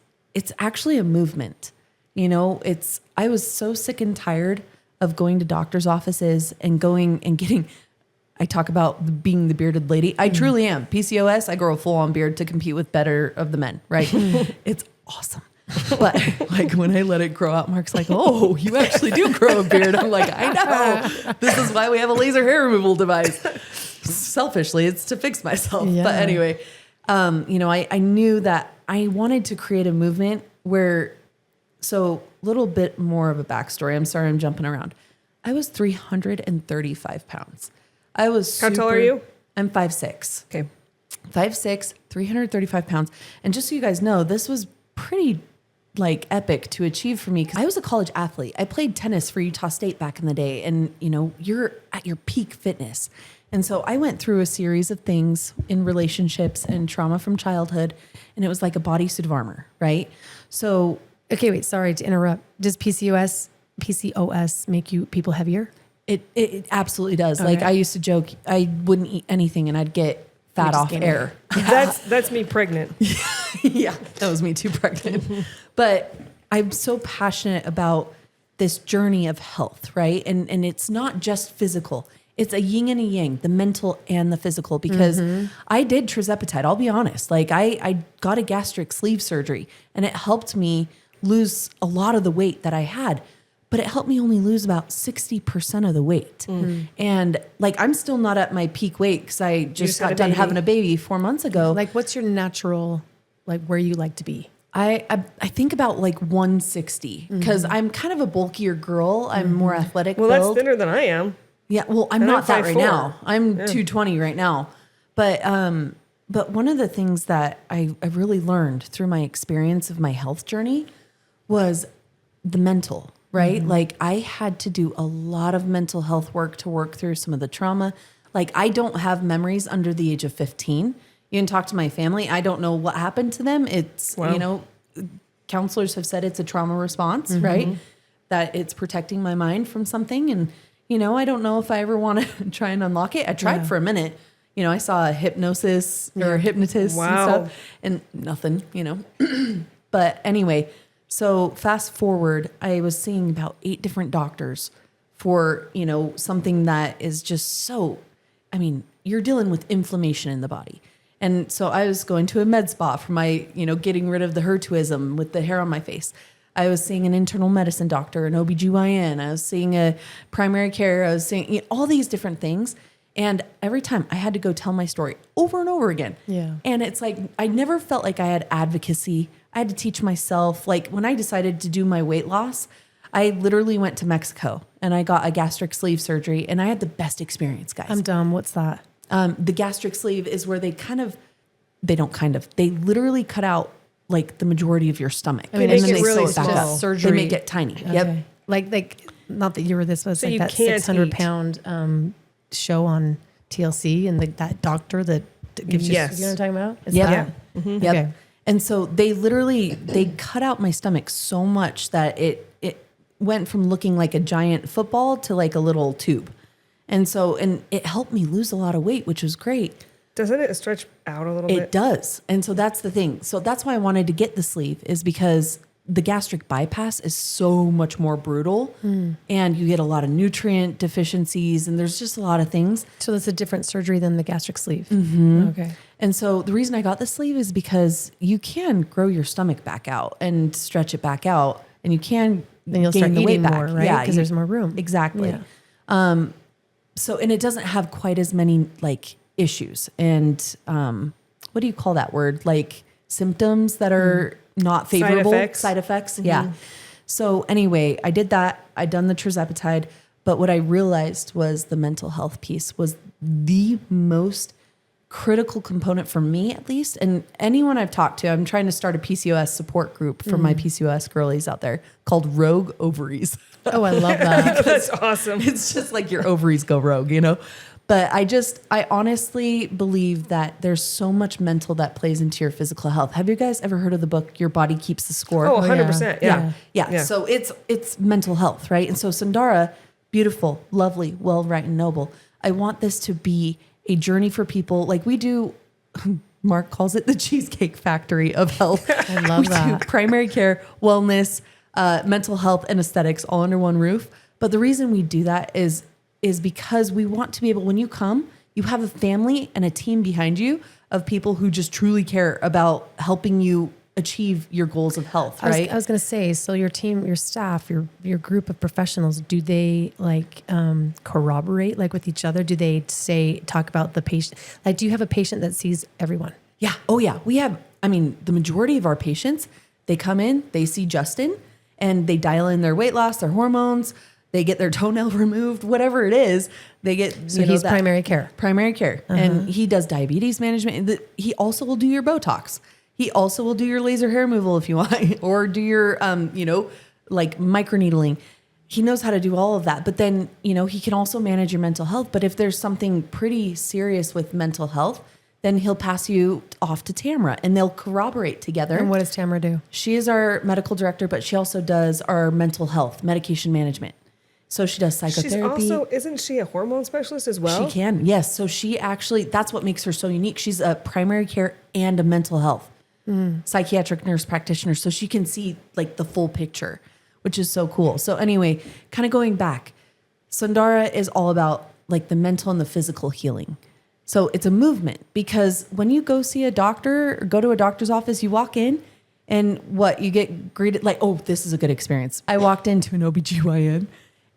actually a movement. You know, I was so sick and tired of going to doctor's offices and going and getting, I talk about being the bearded lady. I truly am. PCOS, I grow a full on beard to compete with better of the men, right? It's awesome. But like when I let it grow out, Mark's like, oh, you actually do grow a beard. I'm like, I know. This is why we have a laser hair removal device. Selfishly, it's to fix myself. Yeah. But anyway, you know, I knew that I wanted to create a movement where, so a little bit more of a backstory. I'm sorry, I'm jumping around. I was 335 pounds. I was How tall are you? I'm 5'6". Okay. 5'6", 335 pounds. And just so you guys know, this was pretty like epic to achieve for me because I was a college athlete. I played tennis for Utah State back in the day. And, you know, you're at your peak fitness. And so I went through a series of things in relationships and trauma from childhood. And it was like a bodysuit of armor, right? So, Okay, wait, sorry to interrupt. Does PCOS make you people heavier? It absolutely does. Okay. Like I used to joke, I wouldn't eat anything and I'd get fat just off gain air. That's me pregnant. Yeah, that was me too pregnant. But I'm so passionate about this journey of health, right? And it's not just physical. It's a yin and a yang, the mental and the physical, because I did tirzepatide. I'll be honest. Like I got a gastric sleeve surgery and it helped me lose a lot of the weight that I had, but it helped me only lose about 60% of the weight. And like, I'm still not at my peak weight because I just had got a done baby. having a baby 4 months ago. Like, what's your natural, like where you like to be? I think about like 160 because I'm kind of a bulkier girl. I'm more athletic. Well, build. that's thinner than I am. Yeah, well, I'm And not I'm that right 5'4". now. I'm 220 right now. But one of the things that I really learned through my experience of my health journey was the mental, right? Like I had to do a lot of mental health work to work through some of the trauma. Like I don't have memories under the age of 15. You can talk to my family. I don't know what happened to them. It's, Wow. you know, counselors have said it's a trauma response, right? That it's protecting my mind from something. And, you know, I don't know if I ever want to try and unlock it. I tried for a minute. You know, I saw a hypnosis or a hypnotist and Wow. stuff and nothing, you know. But anyway, so fast forward, I was seeing about 8 different doctors for, you know, something that is just so, I mean, you're dealing with inflammation in the body. And so I was going to a med spa for my, you know, getting rid of the hirsutism with the hair on my face. I was seeing an internal medicine doctor, an OBGYN. I was seeing a primary care. I was seeing, you know, all these different things. And every time I had to go tell my story over and over again. Yeah. And it's like, I never felt like I had advocacy. I had to teach myself. Like when I decided to do my weight loss, I literally went to Mexico and I got a gastric sleeve surgery and I had the best experience, guys. I'm dumb. What's that? The gastric sleeve is where they literally cut out like the majority of your stomach. I mean, They it's make it just really so- small. just surgery. They make it tiny. Yep. Okay. Like, not that you were this, but it's So like you that can't 600-pound show on TLC and that doctor that gives you, Yes. you know what I'm talking about? Is Yep. that- Yep. Okay. And so they cut out my stomach so much that it went from looking like a giant football to like a little tube. And it helped me lose a lot of weight, which was great. Doesn't it stretch out a little It bit? does. And so that's the thing. So that's why I wanted to get the sleeve, is because the gastric bypass is so much more brutal and you get a lot of nutrient deficiencies and there's just a lot of things. So that's a different surgery than the gastric sleeve. Okay. And so the reason I got the sleeve is because you can grow your stomach back out and stretch it back out and you can Then you'll gain start the weight eating back. more, right? Yeah, Because there's more room. Exactly. Yeah. So, and it doesn't have quite as many like issues and, what do you call that word? Like symptoms that are not favorable. Side effects. Yeah. So anyway, I did that. I done the tirzepatide, but what I realized was the mental health piece was the most critical component for me, at least. And anyone I've talked to, I'm trying to start a PCOS support group for my PCOS girlies out there called Rogue Ovaries. Oh, I love that. That's awesome. It's just like your ovaries go rogue, you know? But I honestly believe that there's so much mental that plays into your physical health. Have you guys ever heard of the book, Your Body Keeps the Score? Oh, 100%. Yeah. Yeah. So it's mental health, right? And so Sundara, beautiful, lovely, well-written, and noble. I want this to be a journey for people like we do. Mark calls it the Cheesecake Factory of health. I love that. Do primary care, wellness, mental health, and aesthetics all under one roof. But the reason we do that is because we want to be able, when you come, you have a family and a team behind you of people who just truly care about helping you achieve your goals of health, right? I was going to say, so your team, your staff, your group of professionals, do they like corroborate like with each other? Do they talk about the patient? Like, do you have a patient that sees everyone? Yeah. Oh yeah. We have, the majority of our patients, they come in, they see Justin and they dial in their weight loss, their hormones, they get their toenail removed, whatever it is, they get, So he's primary care. Primary care. And he does diabetes management. And he also will do your Botox. He also will do your laser hair removal if you want, or do your, like microneedling. He knows how to do all of that. But then, he can also manage your mental health. But if there's something pretty serious with mental health, then he'll pass you off to Tamara and they'll corroborate together. And what does Tamara do? She is our medical director, but she also does our mental health, medication management. So she does psychotherapy. Isn't she a hormone specialist as well? She can, yes. So she actually, that's what makes her so unique. She's a primary care and a mental health psychiatric nurse practitioner. So she can see like the full picture, which is so cool. So anyway, kind of going back, Sundara is all about like the mental and the physical healing. So it's a movement because when you go see a doctor or go to a doctor's office, you walk in and you get greeted like, oh, this is a good experience. I walked into an OBGYN.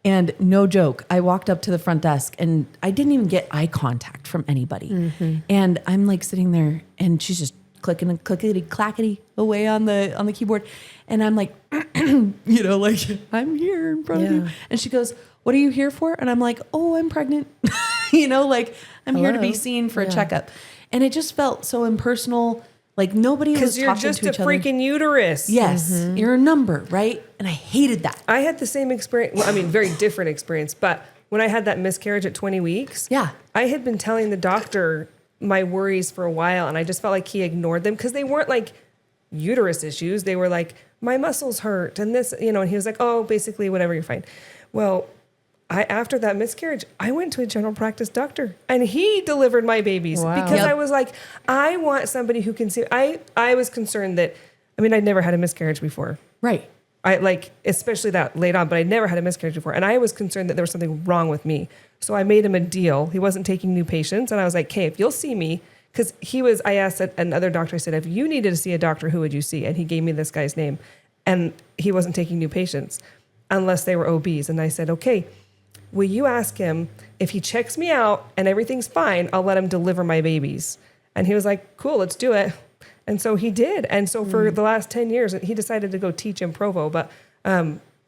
And no joke, I walked up to the front desk and I didn't even get eye contact from anybody. And I'm like sitting there and she's just clicking and clickety clackety away on the keyboard. And I'm like, like I'm here in front of you. And she goes, what are you here for? And I'm like, oh, I'm pregnant. I'm here to be seen for a checkup. And it just felt so impersonal. Like nobody was talking to each other. Because you're just a freaking uterus. Yes. You're a number, right? And I hated that. I had the same experience. Well, very different experience. But when I had that miscarriage at 20 weeks, I had been telling the doctor my worries for a while. And I just felt like he ignored them because they weren't like uterus issues. They were like, my muscles hurt and this, and he was like, oh, basically whatever, you're fine. Well, after that miscarriage, I went to a general practice doctor and he delivered my babies because I was like, I want somebody who can see. I was concerned that, I'd never had a miscarriage before. Right. Especially that late on, but I'd never had a miscarriage before. And I was concerned that there was something wrong with me. So I made him a deal. He wasn't taking new patients. And I was like, hey, if you'll see me, because I asked another doctor, I said, if you needed to see a doctor, who would you see? And he gave me this guy's name and he wasn't taking new patients unless they were OBs. And I said, okay, will you ask him if he checks me out and everything's fine, I'll let him deliver my babies. And he was like, cool, let's do it. And so he did. And so for the last 10 years, he decided to go teach in Provo. But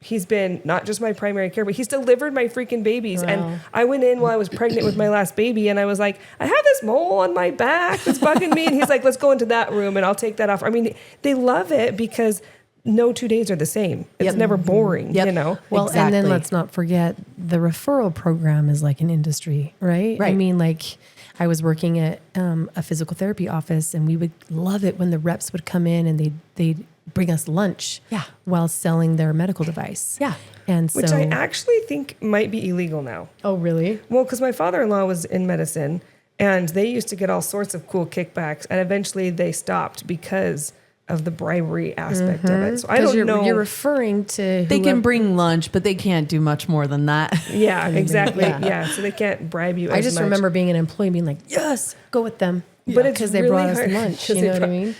he's been not just my primary care, but he's delivered my freaking babies. Wow. And I went in while I was pregnant with my last baby and I was like, I have this mole on my back that's bugging me. And he's like, let's go into that room and I'll take that off. They love it because no 2 days are the same. It's never boring, Well, exactly. And then let's not forget the referral program is like an industry, right? Right. I was working at a physical therapy office and we would love it when the reps would come in and they'd bring us lunch while selling their medical device. Yeah. And so, which I actually think might be illegal now. Oh, really? Well, because my father-in-law was in medicine and they used to get all sorts of cool kickbacks and eventually they stopped because of the bribery aspect of it. So I don't know. You're referring to they can bring lunch, but they can't do much more than that. Yeah, exactly. Yeah, so they can't bribe you. I just remember being an employee being like, yes, go with them. But it's because they really brought us hard. lunch. You know what I mean?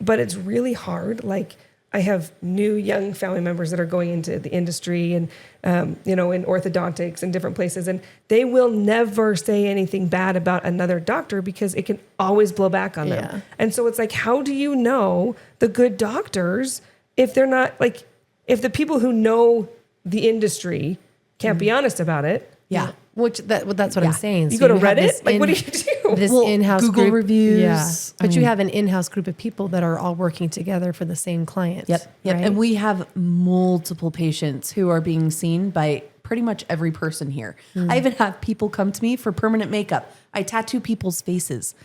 But it's really hard. Like I have new young family members that are going into the industry and, in orthodontics and different places. And they will never say anything bad about another doctor because it can always blow back on them. Yeah. And so it's like, how do you know the good doctors if they're not like, if the people who know the industry can't be honest about it? Yeah. That's what I'm saying. You So go to have Reddit? this Like, what do you do? This Well, in-house Google group, reviews. Yeah. But I you mean- have an in-house group of people that are all working together for the same client. Yep. Right? And we have multiple patients who are being seen by pretty much every person here. I even have people come to me for permanent makeup. I tattoo people's faces.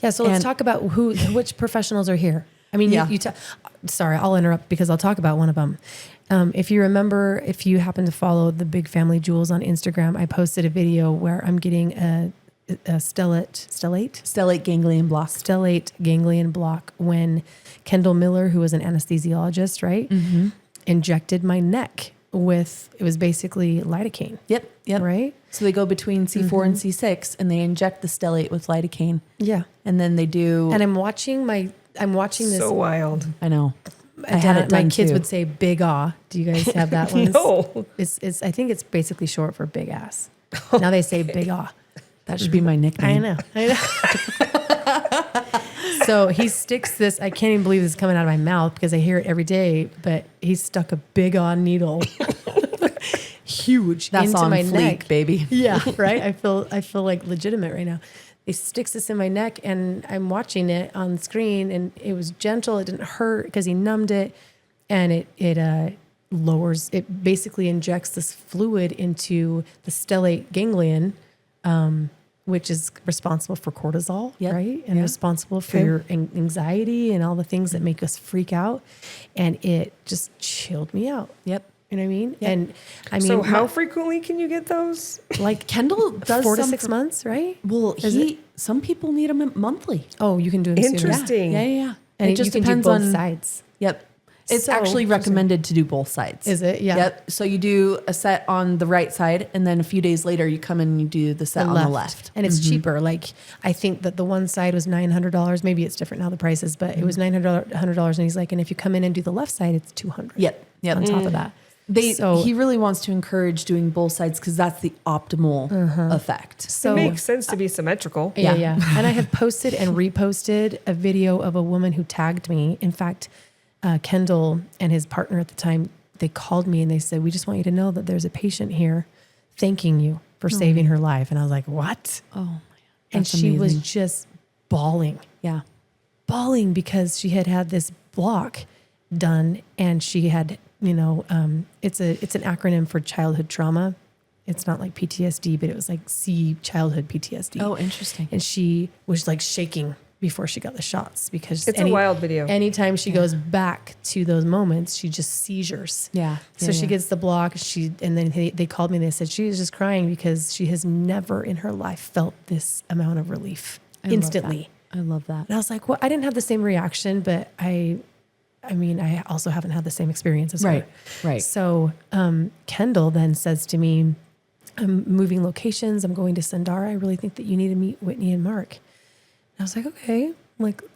Yeah, so let's And- talk about which professionals are here. I mean, Yeah. sorry, I'll interrupt because I'll talk about one of them. If you remember, if you happen to follow the Big Family Jewels on Instagram, I posted a video where I'm getting a Stellate ganglion block. stellate ganglion block when Kendall Miller, who was an anesthesiologist, right, injected my neck with, it was basically lidocaine. Yep. Right? So they go between C4 and C6 and they inject the stellate with lidocaine. Yeah. And then they do. And I'm watching this. So wild. I know. I had it done my kids too. would say big aw. Do you guys have that one? No. It's I think it's basically short for big ass. Now they say big aw. That should be my nickname. I know. So he sticks this, I can't even believe this is coming out of my mouth because I hear it every day, but he stuck a big on needle, huge, That's into on my fleek, neck. baby. Yeah, right? I feel like legitimate right now. He sticks this in my neck and I'm watching it on screen and it was gentle. It didn't hurt because he numbed it, and it lowers, it basically injects this fluid into the stellate ganglion, which is responsible for cortisol, Yep. right? And Yeah. responsible for Okay. your anxiety and all the things that make us freak out. And it just chilled me out. Yep. You know what I mean? Yep. And I mean, So how frequently can you get those? Like Kendall does 4 to some 6 for- months, right? Well, Is some people need them monthly. Oh, you can do them sooner. Interesting. Yeah. And it just you can depends do both on sides. Yep. It's So actually interesting. recommended to do both sides. Is it? Yeah. Yep. So you do a set on the right side, and then a few days later, you come in and you do the set on the left. And it's cheaper. Like, I think that the one side was $900. Maybe it's different now, the prices, but it was $900. And he's like, and if you come in and do the left side, it's $200. Yep. On top of that. He really wants to encourage doing both sides because that's the optimal effect. So It makes sense to be symmetrical. Yeah. And I have posted and reposted a video of a woman who tagged me. In fact, Kendall and his partner at the time, they called me and they said, we just want you to know that there's a patient here thanking you for saving her life. And I was like, what? Oh, my God. And That's she was amazing. just bawling because she had this block done, and she had, it's an acronym for childhood trauma. It's not like PTSD, but it was like childhood PTSD. Oh, interesting. And she was like shaking before she got the shots because It's a wild video. Anytime she goes back to those moments, she just seizures. Yeah. So she gets the block. And then they called me and they said she was just crying because she has never in her life felt this amount of relief instantly. I love that. And I was like, well, I didn't have the same reaction, but I also haven't had the same experience as her. Right. So Kendall then says to me, I'm moving locations. I'm going to Sundara. I really think that you need to meet Whitney and Mark. And I was like, okay.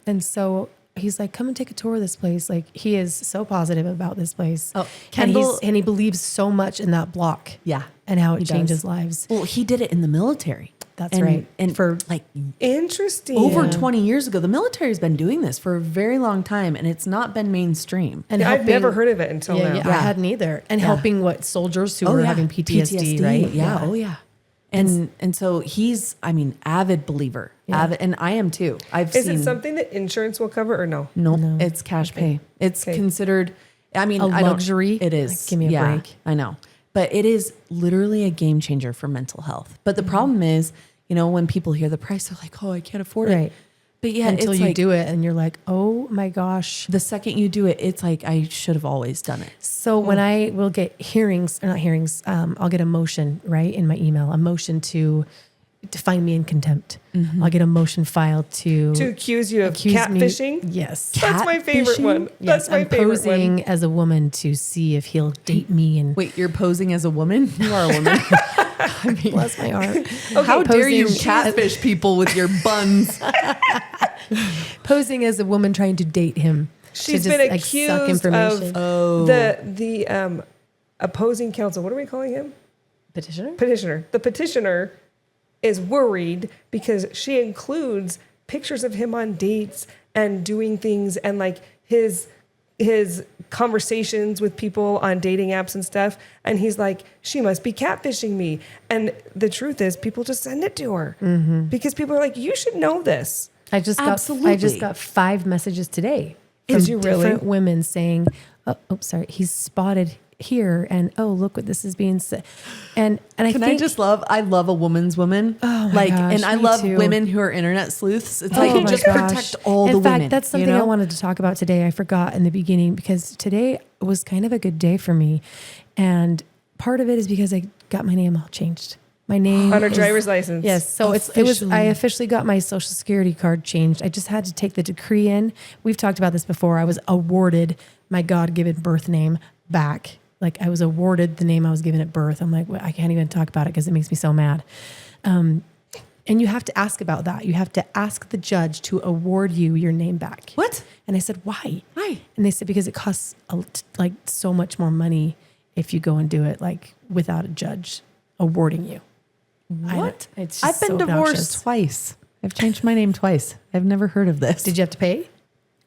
And so he's like, come and take a tour of this place. Like, he is so positive about this place. Oh, Kendall, and he believes so much in that block. Yeah. And how it He changes does. lives. Well, he did it in the military. That's right. And For- like Interesting. over 20 years ago, the military's been doing this for a very long time, and it's not been mainstream. And I've helping- never heard of it until now. I hadn't either. And helping soldiers who were having PTSD, right? Yeah. Oh, yeah. And so he's, avid believer. Yeah. Avid, and I am too. Is it something that insurance will cover or no? Nope, No. it's cash pay. It's Okay. considered, A I don't- luxury? It is. Like, give me a break. I know. But it is literally a game changer for mental health. But the problem is, when people hear the price, they're like, oh, I can't afford it. Right. But yeah, Until it's you like, do it and you're like, oh my gosh. the second you do it, it's like, I should have always done it. So when I will get I'll get a motion, right, in my email, a motion to find me in contempt. I'll get a motion filed to accuse you of accuse me- catfishing? Yes. That's my favorite Catfishing? one. That's Yes, my I'm favorite posing one. as a woman to see if he'll date me and Wait, you're posing as a woman? You are a woman. bless my heart. How dare you Posing- catfish people with your buns? Posing as a woman trying to date him. She's just, been like, suck accused information. of the opposing counsel. What are we calling him? Petitioner? The petitioner is worried because she includes pictures of him on dates and doing things and like his conversations with people on dating apps and stuff. And he's like, she must be catfishing me. And the truth is, people just send it to her because people are like, you should know this. I just got 5 messages today from Did you really? different women saying, oh, sorry, he's spotted here, and oh, look what this is being said. And I love a woman's woman. Oh my gosh, and I me love too. women who are internet sleuths. It's Oh like my just gosh. protect all the In fact, women. that's something I wanted to talk about today. I forgot in the beginning because today was kind of a good day for me. And part of it is because I got my name all changed. My name On her driver's license. Yes. So I officially got my social security card changed. I just had to take the decree in. We've talked about this before. I was awarded my God-given birth name back. Like I was awarded the name I was given at birth. I'm like, well, I can't even talk about it because it makes me so mad. And you have to ask about that. You have to ask the judge to award you your name back. What? And I said, why? Why? And they said, because it costs like so much more money if you go and do it like without a judge awarding you. What? It's I've been so divorced obnoxious. twice. I've changed my name twice. I've never heard of this. Did you have to pay?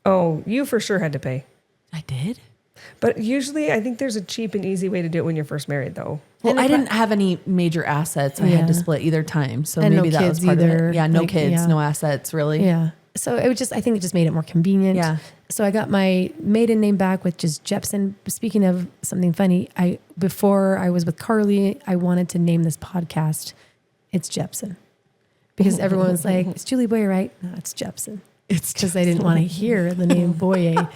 Oh, you for sure had to pay. I did? But usually I think there's a cheap and easy way to do it when you're first married, though. Well, I didn't have any major assets. I had to split either time. So And maybe no that was kids part of either. it. Yeah, no Like, kids, yeah. no assets, really. Yeah. So I think it just made it more convenient. Yeah. So I got my maiden name back, which is Jeppson. Speaking of something funny, before I was with Carly, I wanted to name this podcast, It's Jeppson. Because everyone was like, it's Julie Boyer, right? No, it's Jeppson. It's because I didn't want to hear the name Boyer.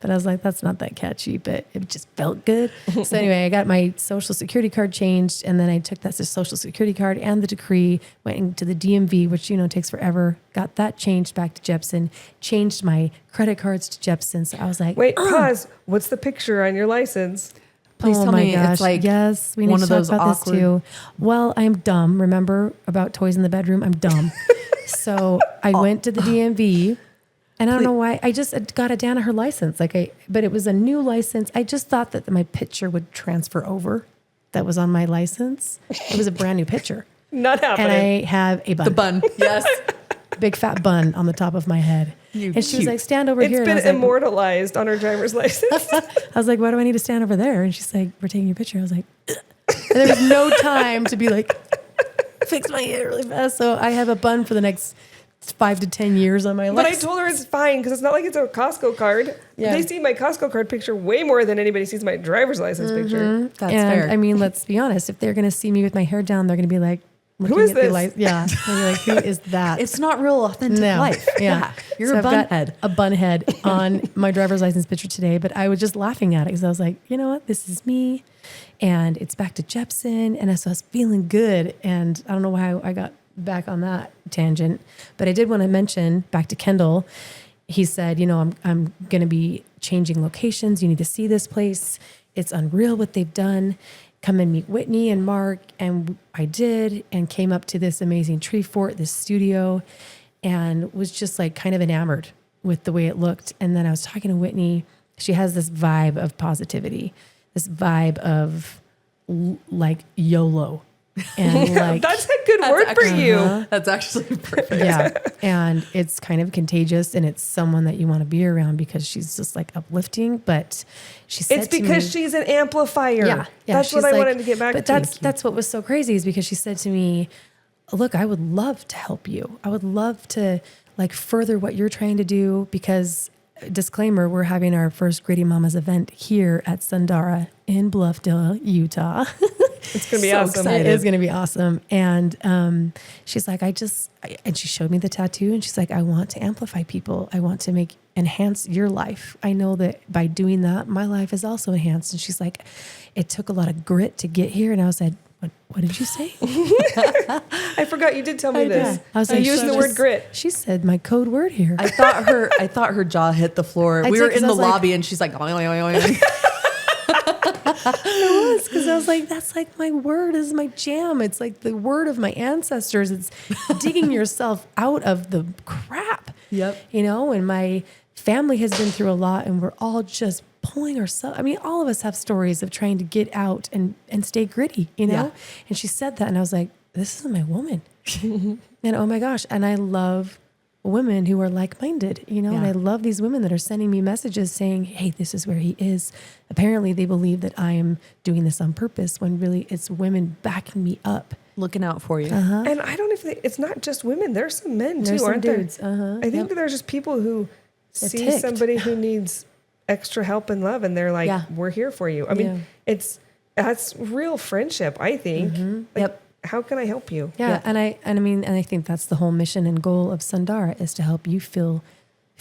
But I was like, that's not that catchy, but it just felt good. So anyway, I got my social security card changed, and then I took that social security card and the decree, went into the DMV, which, takes forever, got that changed back to Jeppson, changed my credit cards to Jeppson. So I was like, Wait, pause. What's the picture on your license? Please oh tell my me gosh. it's like yes, we need one to of talk those about awkward- this too. Well, I'm dumb. Remember about toys in the bedroom? I'm dumb. So I went to the DMV. And I don't know why. I just got it down to her license. But it was a new license. I just thought that my picture would transfer over. That was on my license. It was a brand new picture. Not happening. And I have a bun. the bun. Yes. Big fat bun on the top of my head. And she was like, stand over It's here. been And I was like, immortalized on her driver's license. I was like, why do I need to stand over there? And she's like, we're taking your picture. I was like, and there was no time to be like, fix my hair really fast. So I have a bun for the next 5 to 10 years on my But I license. told her it's fine because it's not like it's a Costco card. Yeah. They see my Costco card picture way more than anybody sees my driver's license picture. That's and fair. I mean, let's be honest. If they're going to see me with my hair down, they're going to be like, Who looking is at the this? yeah. They'll be like, who is that? It's not real authentic No. life. Yeah. You're So a I've bun got head. a bun head on my driver's license picture today, but I was just laughing at it because I was like, you know what? This is me. And it's back to Jeppson. And so I was feeling good. And I don't know why I got back on that tangent, but I did want to mention back to Kendall. He said, I'm going to be changing locations. You need to see this place. It's unreal what they've done. Come and meet Whitney and Mark. And I did, and came up to this amazing tree fort, this studio, and was just like kind of enamored with the way it looked. And then I was talking to Whitney. She has this vibe of positivity, this vibe of like YOLO. And like, That's a good word for you. That's actually perfect. yeah. And it's kind of contagious, and it's someone that you want to be around because she's just like uplifting. But she said It's because to me, she's an amplifier. yeah, That's what she's I like- wanted to get back but to. that's what was so crazy is because she said to me, look, I would love to help you. I would love to like further what you're trying to do because disclaimer, we're having our first Gritty Mamas event here at Sundara in Bluffdale, Utah. It's going to be So awesome. excited. It is going to be awesome. And she's like, and she showed me the tattoo, and she's like, I want to amplify people. I want to enhance your life. I know that by doing that, my life is also enhanced. And she's like, it took a lot of grit to get here. And I was like, what did you say? I forgot you did tell me this. I was I like, used she the word just- grit. She said my code word here. I thought her jaw hit the floor. I We did, were 'cause in I the was like- lobby and she's like, oing, oing, oing, oing. It was because I was like, that's like my word is my jam. It's like the word of my ancestors. It's digging yourself out of the crap. Yep. You know, and my family has been through a lot, and we're all just pulling ourselves. I mean, all of us have stories of trying to get out and stay gritty, you know? Yeah. And she said that, and I was like, this is my woman. And oh my gosh. And I love women who are like-minded, you know, and Yeah. I love these women that are sending me messages saying, hey, this is where he is. Apparently they believe that I am doing this on purpose when really it's women backing me up. Looking out for you. And I don't even think it's not just women. There's some men There's too, some aren't dudes. there? I think that there's just people who They're see ticked. somebody who needs extra help and love, and they're like, Yeah. "We're here for you." I mean, that's real friendship. I think. Like, Yep. How can I help you? Yeah. Yeah. And I think that's the whole mission and goal of Sundara is to help you feel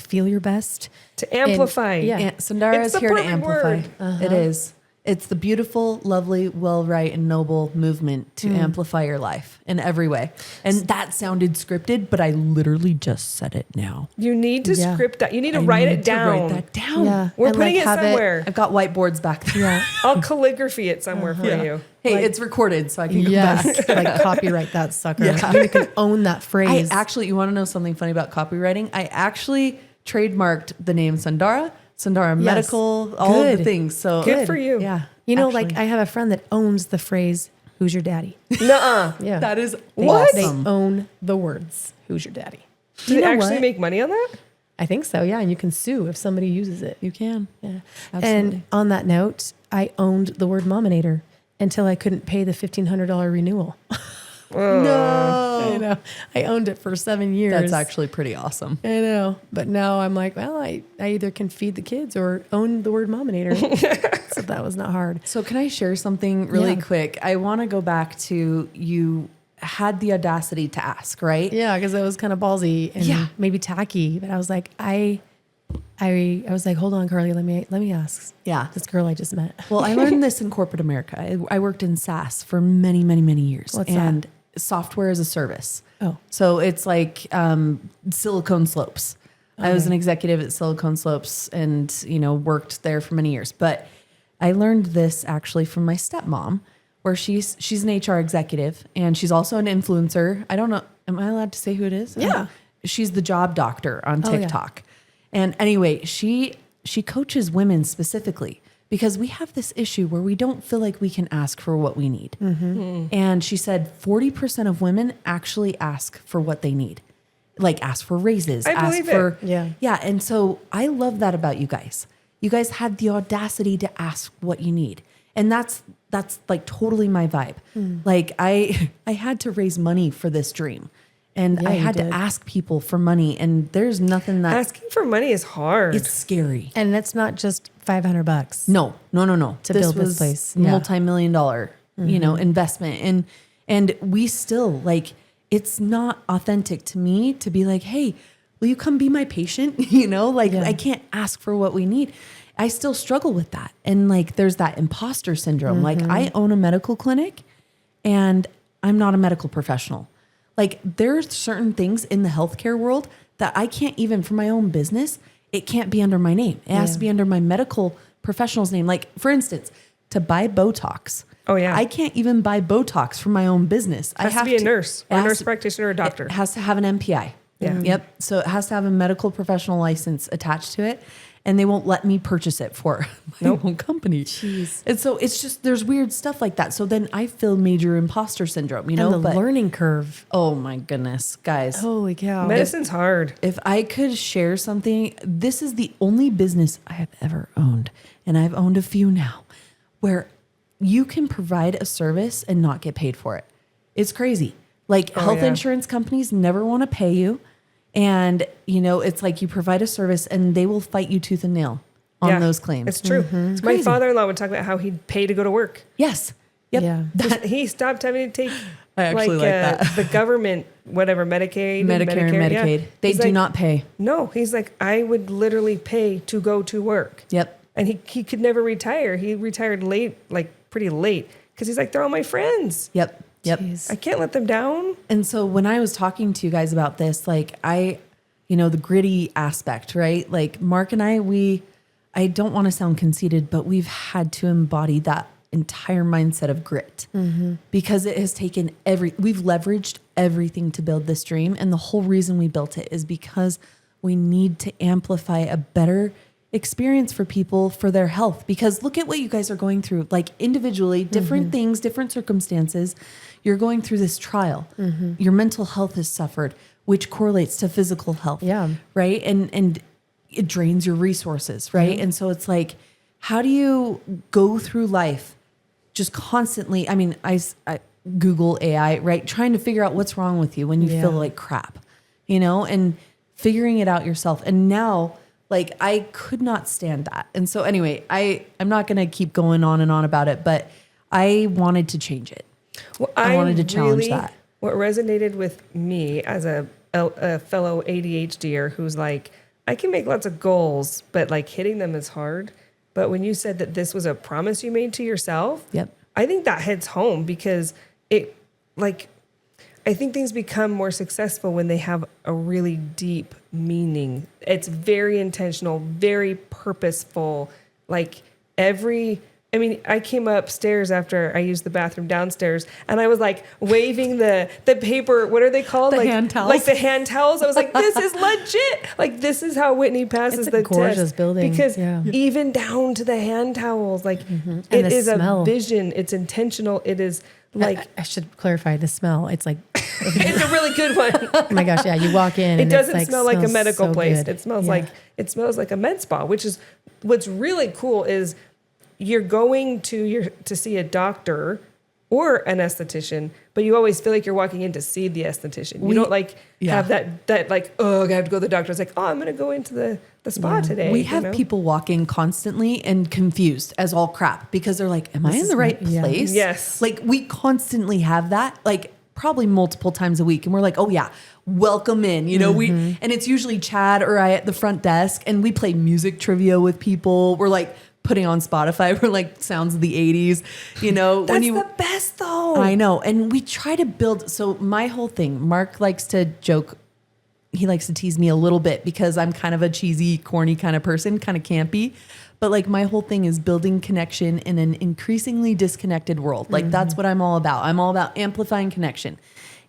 your best. To amplify. Yeah. And Sundara It's is the here to perfect amplify. word. It is. It's the beautiful, lovely, well-right, and noble movement to amplify your life in every way. And that sounded scripted, but I literally just said it now. You need to Yeah. script that. You need to I write need it to down. Write that down. Yeah. We're And, putting like, it have somewhere. I've got whiteboards back there. Yeah. I'll calligraphy it somewhere for you. Hey, it's recorded, so I can go back. Yes. Like copyright that sucker. Yeah. You can own that I phrase. actually, you want to know something funny about copywriting? I actually trademarked the name Sundara Medical, all of the Good. things. So Good for you. Yeah. You know, actually. like I have a friend that owns the phrase, who's your daddy? Nuh-uh. Yeah. That is They, What? They awesome. own the words, who's your daddy? Do they know actually what? make money on that? I think so, yeah. And you can sue if somebody uses it. You can. Yeah. Absolutely. And on that note, I owned the word mominator until I couldn't pay the $1,500 renewal. I know. I owned it for 7 years. That's actually pretty awesome. I know. But now I'm like, well, I either can feed the kids or own the word mominator. So that was not hard. So can I share something really Yeah. quick? I want to go back to you had the audacity to ask, right? Yeah, because it was kind of ballsy and Yeah. maybe tacky. But I was like, I was like, hold on, Carly, let me ask. Yeah. This girl I just met. Well, I learned this in corporate America. I worked in SaaS for many, many, many years. What's and that? software as a service. Oh. So it's like Silicon Slopes. I was an executive at Silicon Slopes and, worked there for many years. But I learned this actually from my stepmom, where she's an HR executive and she's also an influencer. I don't know. Am I allowed to say who it is? Yeah. She's the job doctor on Oh, yeah. TikTok. And anyway, she coaches women specifically because we have this issue where we don't feel like we can ask for what we need. And she said 40% of women actually ask for what they need. Like ask for raises, I ask believe it. for Yeah. Yeah, and so I love that about you guys. You guys had the audacity to ask what you need. And that's like totally my vibe. Like I had to raise money for this dream. And Yeah, I you had to did. ask people for money, and there's nothing that Asking for money is hard. it's scary. And that's not just $500. No. To build this place. Yeah. multi-million-dollar, investment. And we still like, it's not authentic to me to be like, hey, will you come be my patient? I can't ask for what we need. I still struggle with that. And like, there's that imposter syndrome. Like I own a medical clinic and I'm not a medical professional. Like there's certain things in the healthcare world that I can't even, for my own business, it can't be under my name. It has to be under my medical professional's name. Like for instance, to buy Botox. Oh, yeah. I can't even buy Botox for my own business. Has to be a nurse, it or a has nurse to- practitioner, or a doctor. It has to have an MPI. Yeah. Yep. So it has to have a medical professional license attached to it. And they won't let me purchase it for my own company. Jeez. And so it's just, there's weird stuff like that. So then I feel major imposter syndrome, And the learning curve. Oh my goodness, guys. Holy cow. Medicine's hard. If I could share something, this is the only business I have ever owned, and I've owned a few now, where you can provide a service and not get paid for it. It's crazy. Like health yeah. insurance companies never want to pay you. And, it's like you provide a service and they will fight you tooth and nail on those claims. It's true. My crazy. father-in-law would talk about how he'd pay to go to work. Yes. Yep. Yeah. He stopped having to take I actually like that. the government, whatever, Medicaid, Medicare and yeah. Medicaid. They He's do like, not pay. No, he's like, I would literally pay to go to work. Yep. And he could never retire. He retired late, like pretty late, because he's like, they're all my friends. Yep. Yep. Jeez. I can't let them down. And so when I was talking to you guys about this, like the gritty aspect, right? Like Mark and I don't want to sound conceited, but we've had to embody that entire mindset of grit because it has taken we've leveraged everything to build this dream. And the whole reason we built it is because we need to amplify a better experience for people for their health, because look at what you guys are going through, like individually, different things, different circumstances. You're going through this trial. Your mental health has suffered, which correlates to physical health. Yeah. Right. And it drains your resources. Right. And so it's like, how do you go through life just constantly? I mean, I Google AI, right? Trying to figure out what's wrong with you when you feel like crap, you know, and figuring it out yourself. And now, like, I could not stand that. And so anyway, I'm not going to keep going on and on about it, but I wanted to change it. Well, I wanted to challenge that. What resonated with me as a fellow ADHDer who's like, I can make lots of goals, but like hitting them is hard. But when you said that this was a promise you made to yourself, I think that hits home, because it, like, I think things become more successful when they have a really deep meaning. It's very intentional, very purposeful. Like I came upstairs after I used the bathroom downstairs, and I was like waving the paper. What are they called? The hand towels. Like the hand towels. I was like, this is legit. Like, this is how Whitney passes the test. It's a gorgeous building. Because even down to the hand towels, like, it is a vision. It's intentional. It is like, I should clarify the smell. It's like, it's a really good one. oh my gosh, yeah. You walk in, it and doesn't it's like, smell like a medical so place. good. It smells like a med spa, which is what's really cool. Is you're going to see a doctor or an esthetician, but you always feel like you're walking in to see the esthetician. You don't like have that like, oh, I have to go to the doctor. It's like, oh, I'm going to go into the spa today. We have people walking constantly and confused as all crap, because they're like, am I in the right place? Yes. Like, we constantly have that, like, probably multiple times a week. And we're like, oh yeah, welcome in, you know, and it's usually Chad or I at the front desk, and we play music trivia with people. We're like putting on Spotify, we're like sounds of the 80s, you know. That's the best though. I know. And we try to build, so my whole thing, Mark likes to joke, he likes to tease me a little bit, because I'm kind of a cheesy, corny kind of person, kind of campy. But like, my whole thing is building connection in an increasingly disconnected world. Like, that's what I'm all about. I'm all about amplifying connection.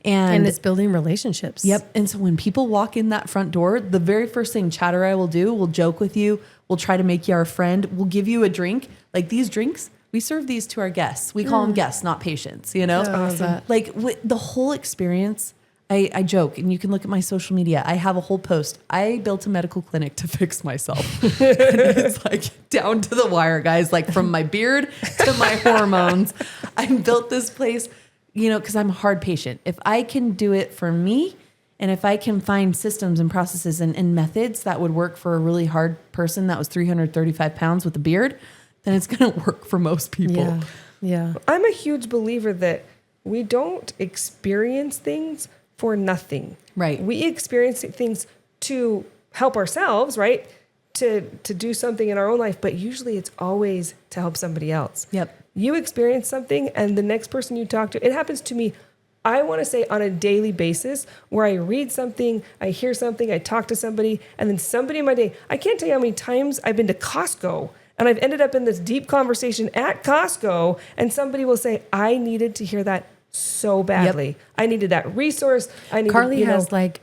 And it's building relationships. Yep. And so when people walk in that front door, the very first thing Chad or I will do, we'll joke with you. We'll try to make you our friend. We'll give you a drink. Like, these drinks, we serve these to our guests. We call them guests, not patients, you know? Awesome. Like, the whole experience, I joke, and you can look at my social media. I have a whole post. I built a medical clinic to fix myself. And it's like down to the wire, guys, like from my beard to my hormones. I built this place, you know, because I'm a hard patient. If I can do it for me, and if I can find systems and processes and methods that would work for a really hard person that was 335 pounds with a beard, then it's going to work for most people. Yeah. I'm a huge believer that we don't experience things for nothing. Right. We experience things to help ourselves, right? To do something in our own life, but usually it's always to help somebody else. Yep. You experience something, and the next person you talk to, it happens to me, I want to say, on a daily basis, where I read something, I hear something, I talk to somebody, and then somebody in my day, I can't tell you how many times I've been to Costco, and I've ended up in this deep conversation at Costco, and somebody will say, I needed to hear that so badly. Yep. I needed that resource. Carly has like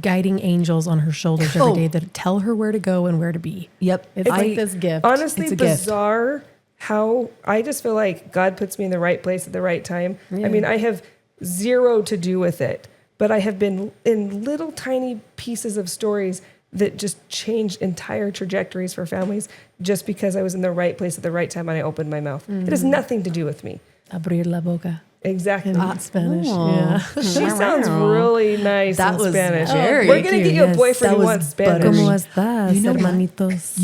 guiding angels on her shoulders every day that tell her where to go and where to be. Yep. It's like this gift. Honestly, it's a bizarre gift. How I just feel like God puts me in the right place at the right time. Yeah. I mean, I have zero to do with it, but I have been in little tiny pieces of stories that just changed entire trajectories for families just because I was in the right place at the right time and I opened my mouth. It has nothing to do with me. Abrir la boca. Exactly. In Spanish. Oh. Yeah. She sounds really nice That in was Spanish. very We're going to get you a Yes, boyfriend that who was wants Spanish. buttery. ¿Cómo estás, You know what? hermanitos?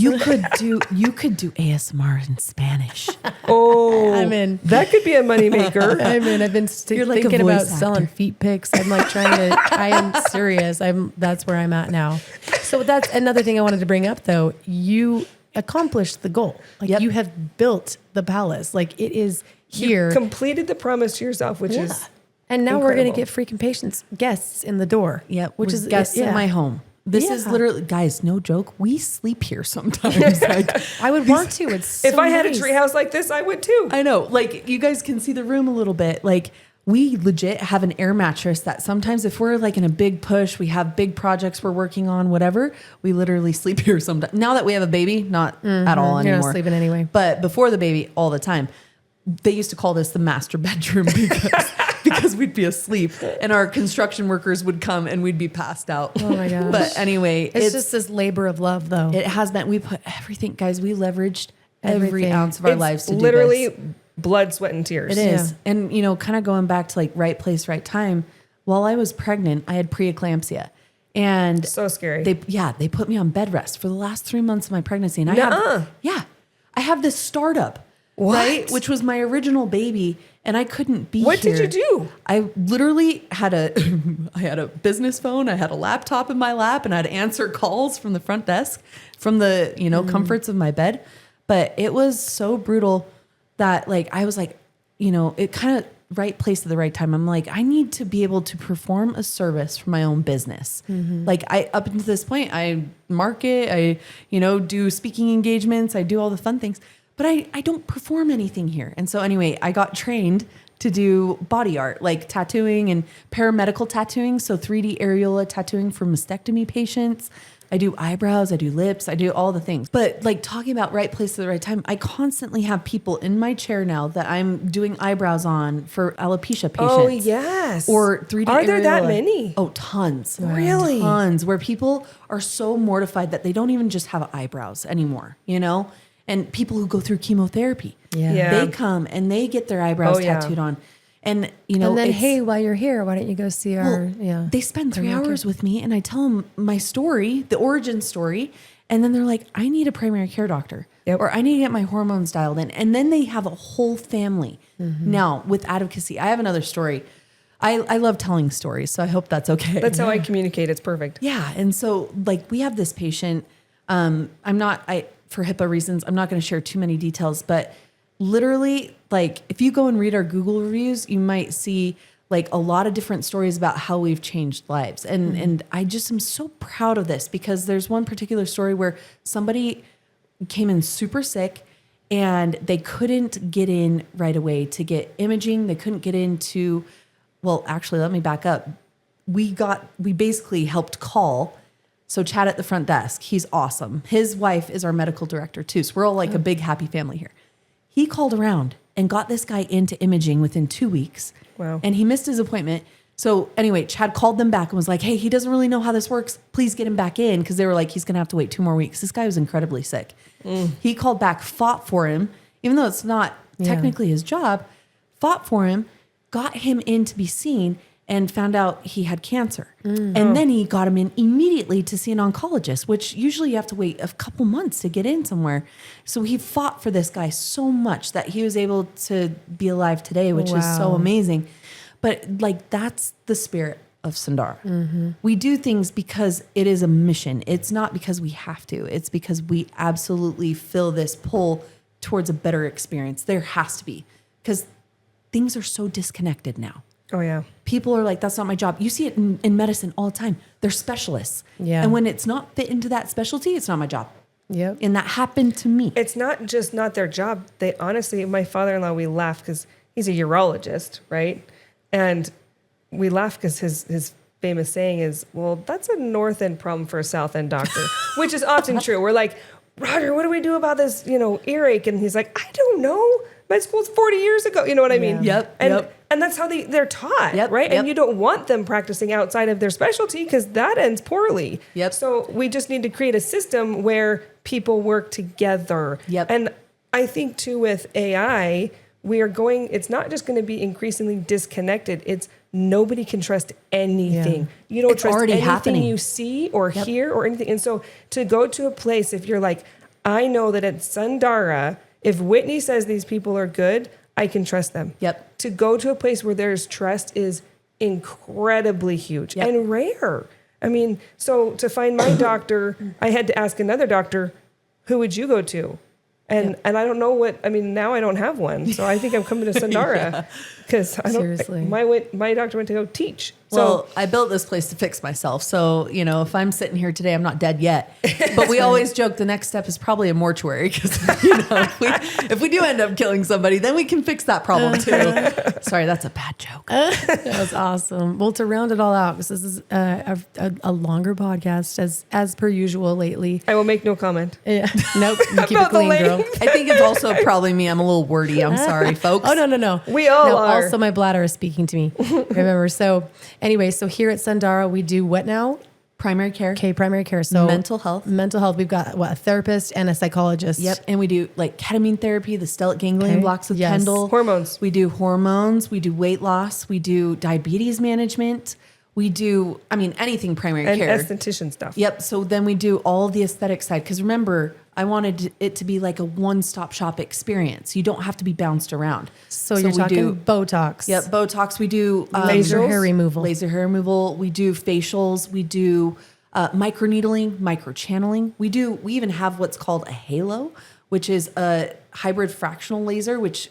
You could do ASMR in Spanish. Oh, I'm in. That could be a moneymaker. I mean, I've been You're like a thinking about voice actor. selling feet pics. I'm like trying to, I am serious. That's where I'm at now. So that's another thing I wanted to bring up though. You accomplished the goal. Like Yep. you have built the palace. Like it is here. You completed the promise to yourself, which is and now we're going to incredible. get freaking patients, guests in the door. Yep. Which With is guests in my home. This is Yeah. literally, guys, no joke. We sleep here sometimes. Like, I would want to. It's if so I had a nice. treehouse like this, I would too. I know, like, you guys can see the room a little bit. Like, we legit have an air mattress that sometimes if we're like in a big push, we have big projects we're working on, whatever, we literally sleep here sometimes. Now that we have a baby, not at all You're anymore. not sleeping anyway. But before the baby, all the time. They used to call this the master bedroom because we'd be asleep and our construction workers would come and we'd be passed out. Oh my gosh. But anyway, It's just this labor of love, though. it has been, we put everything, guys, we leveraged every Everything. ounce of our It's lives to do literally this. blood, sweat, and tears. It is. Yeah. And, you know, kind of going back to like right place, right time. While I was pregnant, I had preeclampsia. And So scary. they put me on bed rest for the last 3 months of my pregnancy. And Nuh-uh. I have this startup, What? right? Which was my original baby. And I couldn't be What here. did you do? I literally had I had a business phone. I had a laptop in my lap and I'd answer calls from the front desk from the, you know, comforts of my bed. But it was so brutal that like, I was like, you know, it kind of right place at the right time. I'm like, I need to be able to perform a service for my own business. Like up until this point, I market, I, you know, do speaking engagements. I do all the fun things, but I don't perform anything here. And so anyway, I got trained to do body art, like tattooing and paramedical tattooing. So 3D areola tattooing for mastectomy patients. I do eyebrows, I do lips, I do all the things. But like talking about right place at the right time, I constantly have people in my chair now that I'm doing eyebrows on for alopecia patients. Oh, yes. Or 3D Are there that areola. many? Oh, tons. Really? Tons. Where people are so mortified that they don't even just have eyebrows anymore, you know? And people who go through chemotherapy, Yeah. they come and they get their eyebrows Oh, yeah. tattooed on. And, you know, and then, it's- hey, while you're here, why don't you go see our, they spend 3 primary hours care. with me and I tell them my story, the origin story. And then they're like, I need a primary care doctor Yep. or I need to get my hormones dialed in. And then they have a whole family. Now with advocacy, I have another story. I love telling stories. So I hope that's okay. That's how I communicate. It's perfect. Yeah. And so like we have this patient, for HIPAA reasons, I'm not going to share too many details, but literally like if you go and read our Google reviews, you might see like a lot of different stories about how we've changed lives. And I just am so proud of this because there's one particular story where somebody came in super sick and they couldn't get in right away to get imaging. They couldn't get into, well, actually, let me back up. We basically helped call. So Chad at the front desk, he's awesome. His wife is our medical director too. So we're all like a big happy family here. He called around and got this guy into imaging within 2 weeks. Wow. And he missed his appointment. So anyway, Chad called them back and was like, hey, he doesn't really know how this works. Please get him back in. Cause they were like, he's going to have to wait 2 more weeks. This guy was incredibly sick. He called back, fought for him, even though it's not technically his job, fought for him, got him in to be seen and found out he had cancer. And then he got him in immediately to see an oncologist, which usually you have to wait a couple months to get in somewhere. So he fought for this guy so much that he was able to be alive today, which is so Wow. amazing. But like, that's the spirit of Sundara. We do things because it is a mission. It's not because we have to. It's because we absolutely feel this pull towards a better experience. There has to be, because things are so disconnected now. Oh, yeah. People are like, that's not my job. You see it in medicine all the time. They're specialists. Yeah. And when it's not fit into that specialty, it's not my job. Yep. And that happened to me. It's not just not their job. They honestly, my father-in-law, we laugh because he's a urologist, right? And we laugh because his famous saying is, well, that's a North End problem for a South End doctor, which is often true. We're like, Roger, what do we do about this, earache? And he's like, I don't know. Med school's 40 years ago. You know what I mean? Yep, And, yep. and that's how they're taught, Yep, right? yep. And you don't want them practicing outside of their specialty because that ends poorly. Yep. So we just need to create a system where people work together. Yep. And I think too with AI, it's not just going to be increasingly disconnected. It's nobody can trust anything. Yeah. You don't It's trust already anything happening. you see or hear or anything. And so to go to a place, if you're like, I know that at Sundara, if Whitney says these people are good, I can trust them. Yep. To go to a place where there's trust is incredibly huge Yep. and rare. I mean, so to find my doctor, I had to ask another doctor, who would you go to? And I don't know now I don't have one. So I think I'm coming to Sundara because Seriously. my doctor went to go teach Well, I built this place to fix myself. So, you know, if I'm sitting here today, I'm not dead yet. But we always joke the next step is probably a mortuary because, you know, if we do end up killing somebody, then we can fix that problem too. Sorry, that's a bad joke. That was awesome. Well, to round it all out, because this is a longer podcast as per usual lately. I will make no comment. Yeah. Nope. You keep it About the clean, girl. length. I think it's also probably me. I'm a little wordy. I'm sorry, folks. Oh, no. We all no, are. Also, my bladder is speaking to me. Remember. So anyway, so here at Sundara, we do what now? Primary care. Okay, primary care. So Mental health. Mental health. We've got a therapist and a psychologist. Yep. And we do like ketamine therapy, the stellate ganglion Okay. blocks with Yes. Kendall. Hormones. We do hormones. We do weight loss. We do diabetes management. We do, anything primary And care. esthetician stuff. Yep. So then we do all the aesthetic side. Because remember, I wanted it to be like a one-stop shop experience. You don't have to be bounced around. So you're talking Botox. Yep. Botox. We do Laser hair removal. Laser hair removal. We do facials. We do microneedling, microchanneling. We even have what's called a halo, which is a hybrid fractional laser, which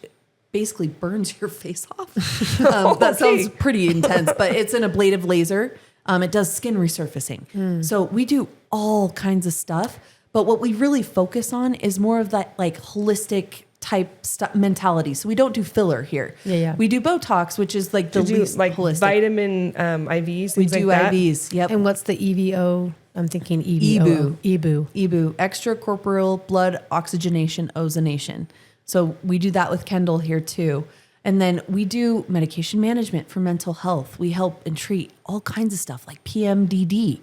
basically burns your face off. That sounds pretty intense, but it's an ablative laser. It does skin resurfacing. So we do all kinds of stuff, but what we really focus on is more of that like holistic type mentality. So we don't do filler here. Yeah. We do Botox, which is like the least like holistic. vitamin IVs. We Things do like that. IVs. Yep. And what's the EVO? I'm thinking EVO. EBU. EBU, extracorporeal blood oxygenation ozonation. So we do that with Kendall here too. And then we do medication management for mental health. We help and treat all kinds of stuff like PMDD.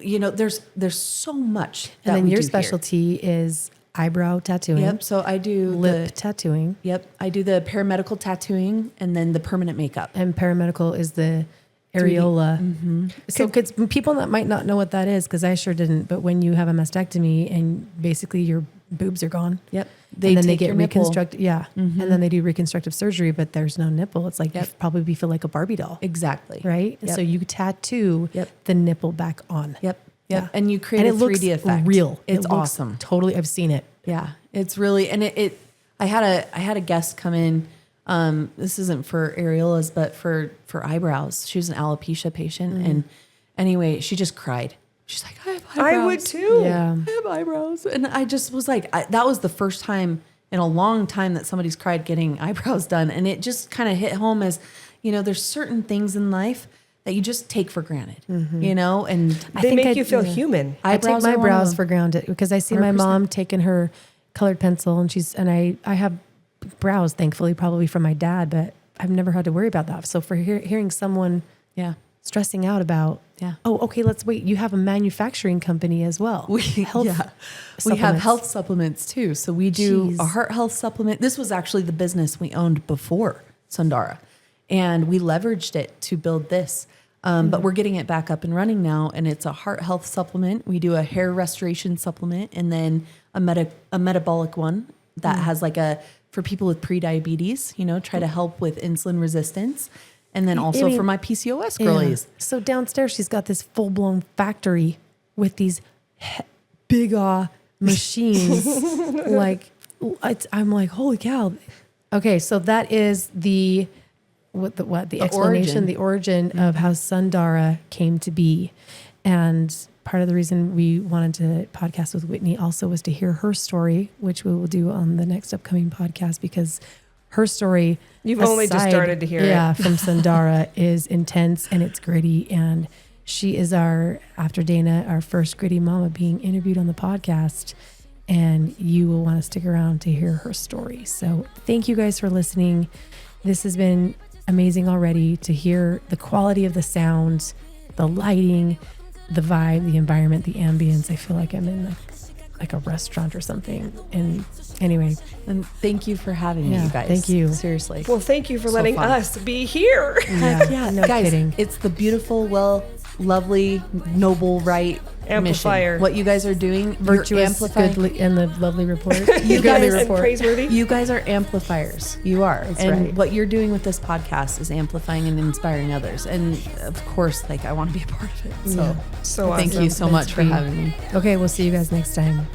You know, there's so much. And then we your do here. specialty is eyebrow tattooing. Yep. So I do Lip tattooing. Yep. I do the paramedical tattooing and then the permanent makeup. And paramedical is the areola. Mm-hmm. So because people that might not know what that is, because I sure didn't, but when you have a mastectomy and basically your boobs are gone. Yep. And then they take get your nipple. reconstructed. Yeah. And then they do reconstructive surgery, but there's no nipple. It's like you probably feel like a Barbie doll. Exactly. Right? Yep. So you tattoo the nipple back on. Yep. Yeah. And you create And a it looks 3D effect. real. It's It looks awesome. Totally. I've seen it. Yeah, it's really, and I had a guest come in. This isn't for areolas, but for eyebrows. She was an alopecia patient, and anyway, she just cried. She's like, I have eyebrows. I would too. Yeah. I have eyebrows, and I just was like, that was the first time in a long time that somebody's cried getting eyebrows done, and it just kind of hit home as, you know, there's certain things in life that you just take for granted, you know, and They make you feel human. I take Eyebrows my are one of brows them. for granted because I see my 100%. mom taking her colored pencil and I have brows, thankfully, probably from my dad, but I've never had to worry about that. So for hearing someone stressing out about, oh, okay, let's wait. You have a manufacturing company as well. We have supplements. health supplements too. So we do Jeez. a heart health supplement. This was actually the business we owned before Sundara, and we leveraged it to build this. But we're getting it back up and running now, and it's a heart health supplement. We do a hair restoration supplement, and then a metabolic one that has like for people with pre-diabetes, you know, try to help with insulin resistance. And then also for my PCOS girlies. Yeah. So downstairs, she's got this full-blown factory with these big machines. I'm like, holy cow. Okay, so that is the explanation, the origin of how Sundara came to be. And part of the reason we wanted to podcast with Whitney also was to hear her story, which we will do on the next upcoming podcast, because her story, You've only just started to hear it. from Sundara is intense and it's gritty. And she is after Dana, our first gritty mama being interviewed on the podcast. And you will want to stick around to hear her story. So thank you guys for listening. This has been amazing already to hear the quality of the sound, the lighting, the vibe, the environment, the ambience. I feel like I'm in like a restaurant or something. And anyway, And thank you for having me, Yeah, you guys. thank you. Seriously. Well, thank you for So letting fun. us be here. no guys, kidding. it's the beautiful, lovely, noble, right Amplifier. mission. What you guys are doing, Virtuous, you're amplifying. goodly, and the lovely report. You Goodly guys- And report. praiseworthy. You guys are amplifiers. You are. That's and right. what you're doing with this podcast is amplifying and inspiring others. And of course, like I want to be a part of it. So Yeah. So thank awesome. you so Meant much to for be. having me. Okay, we'll see you guys next time.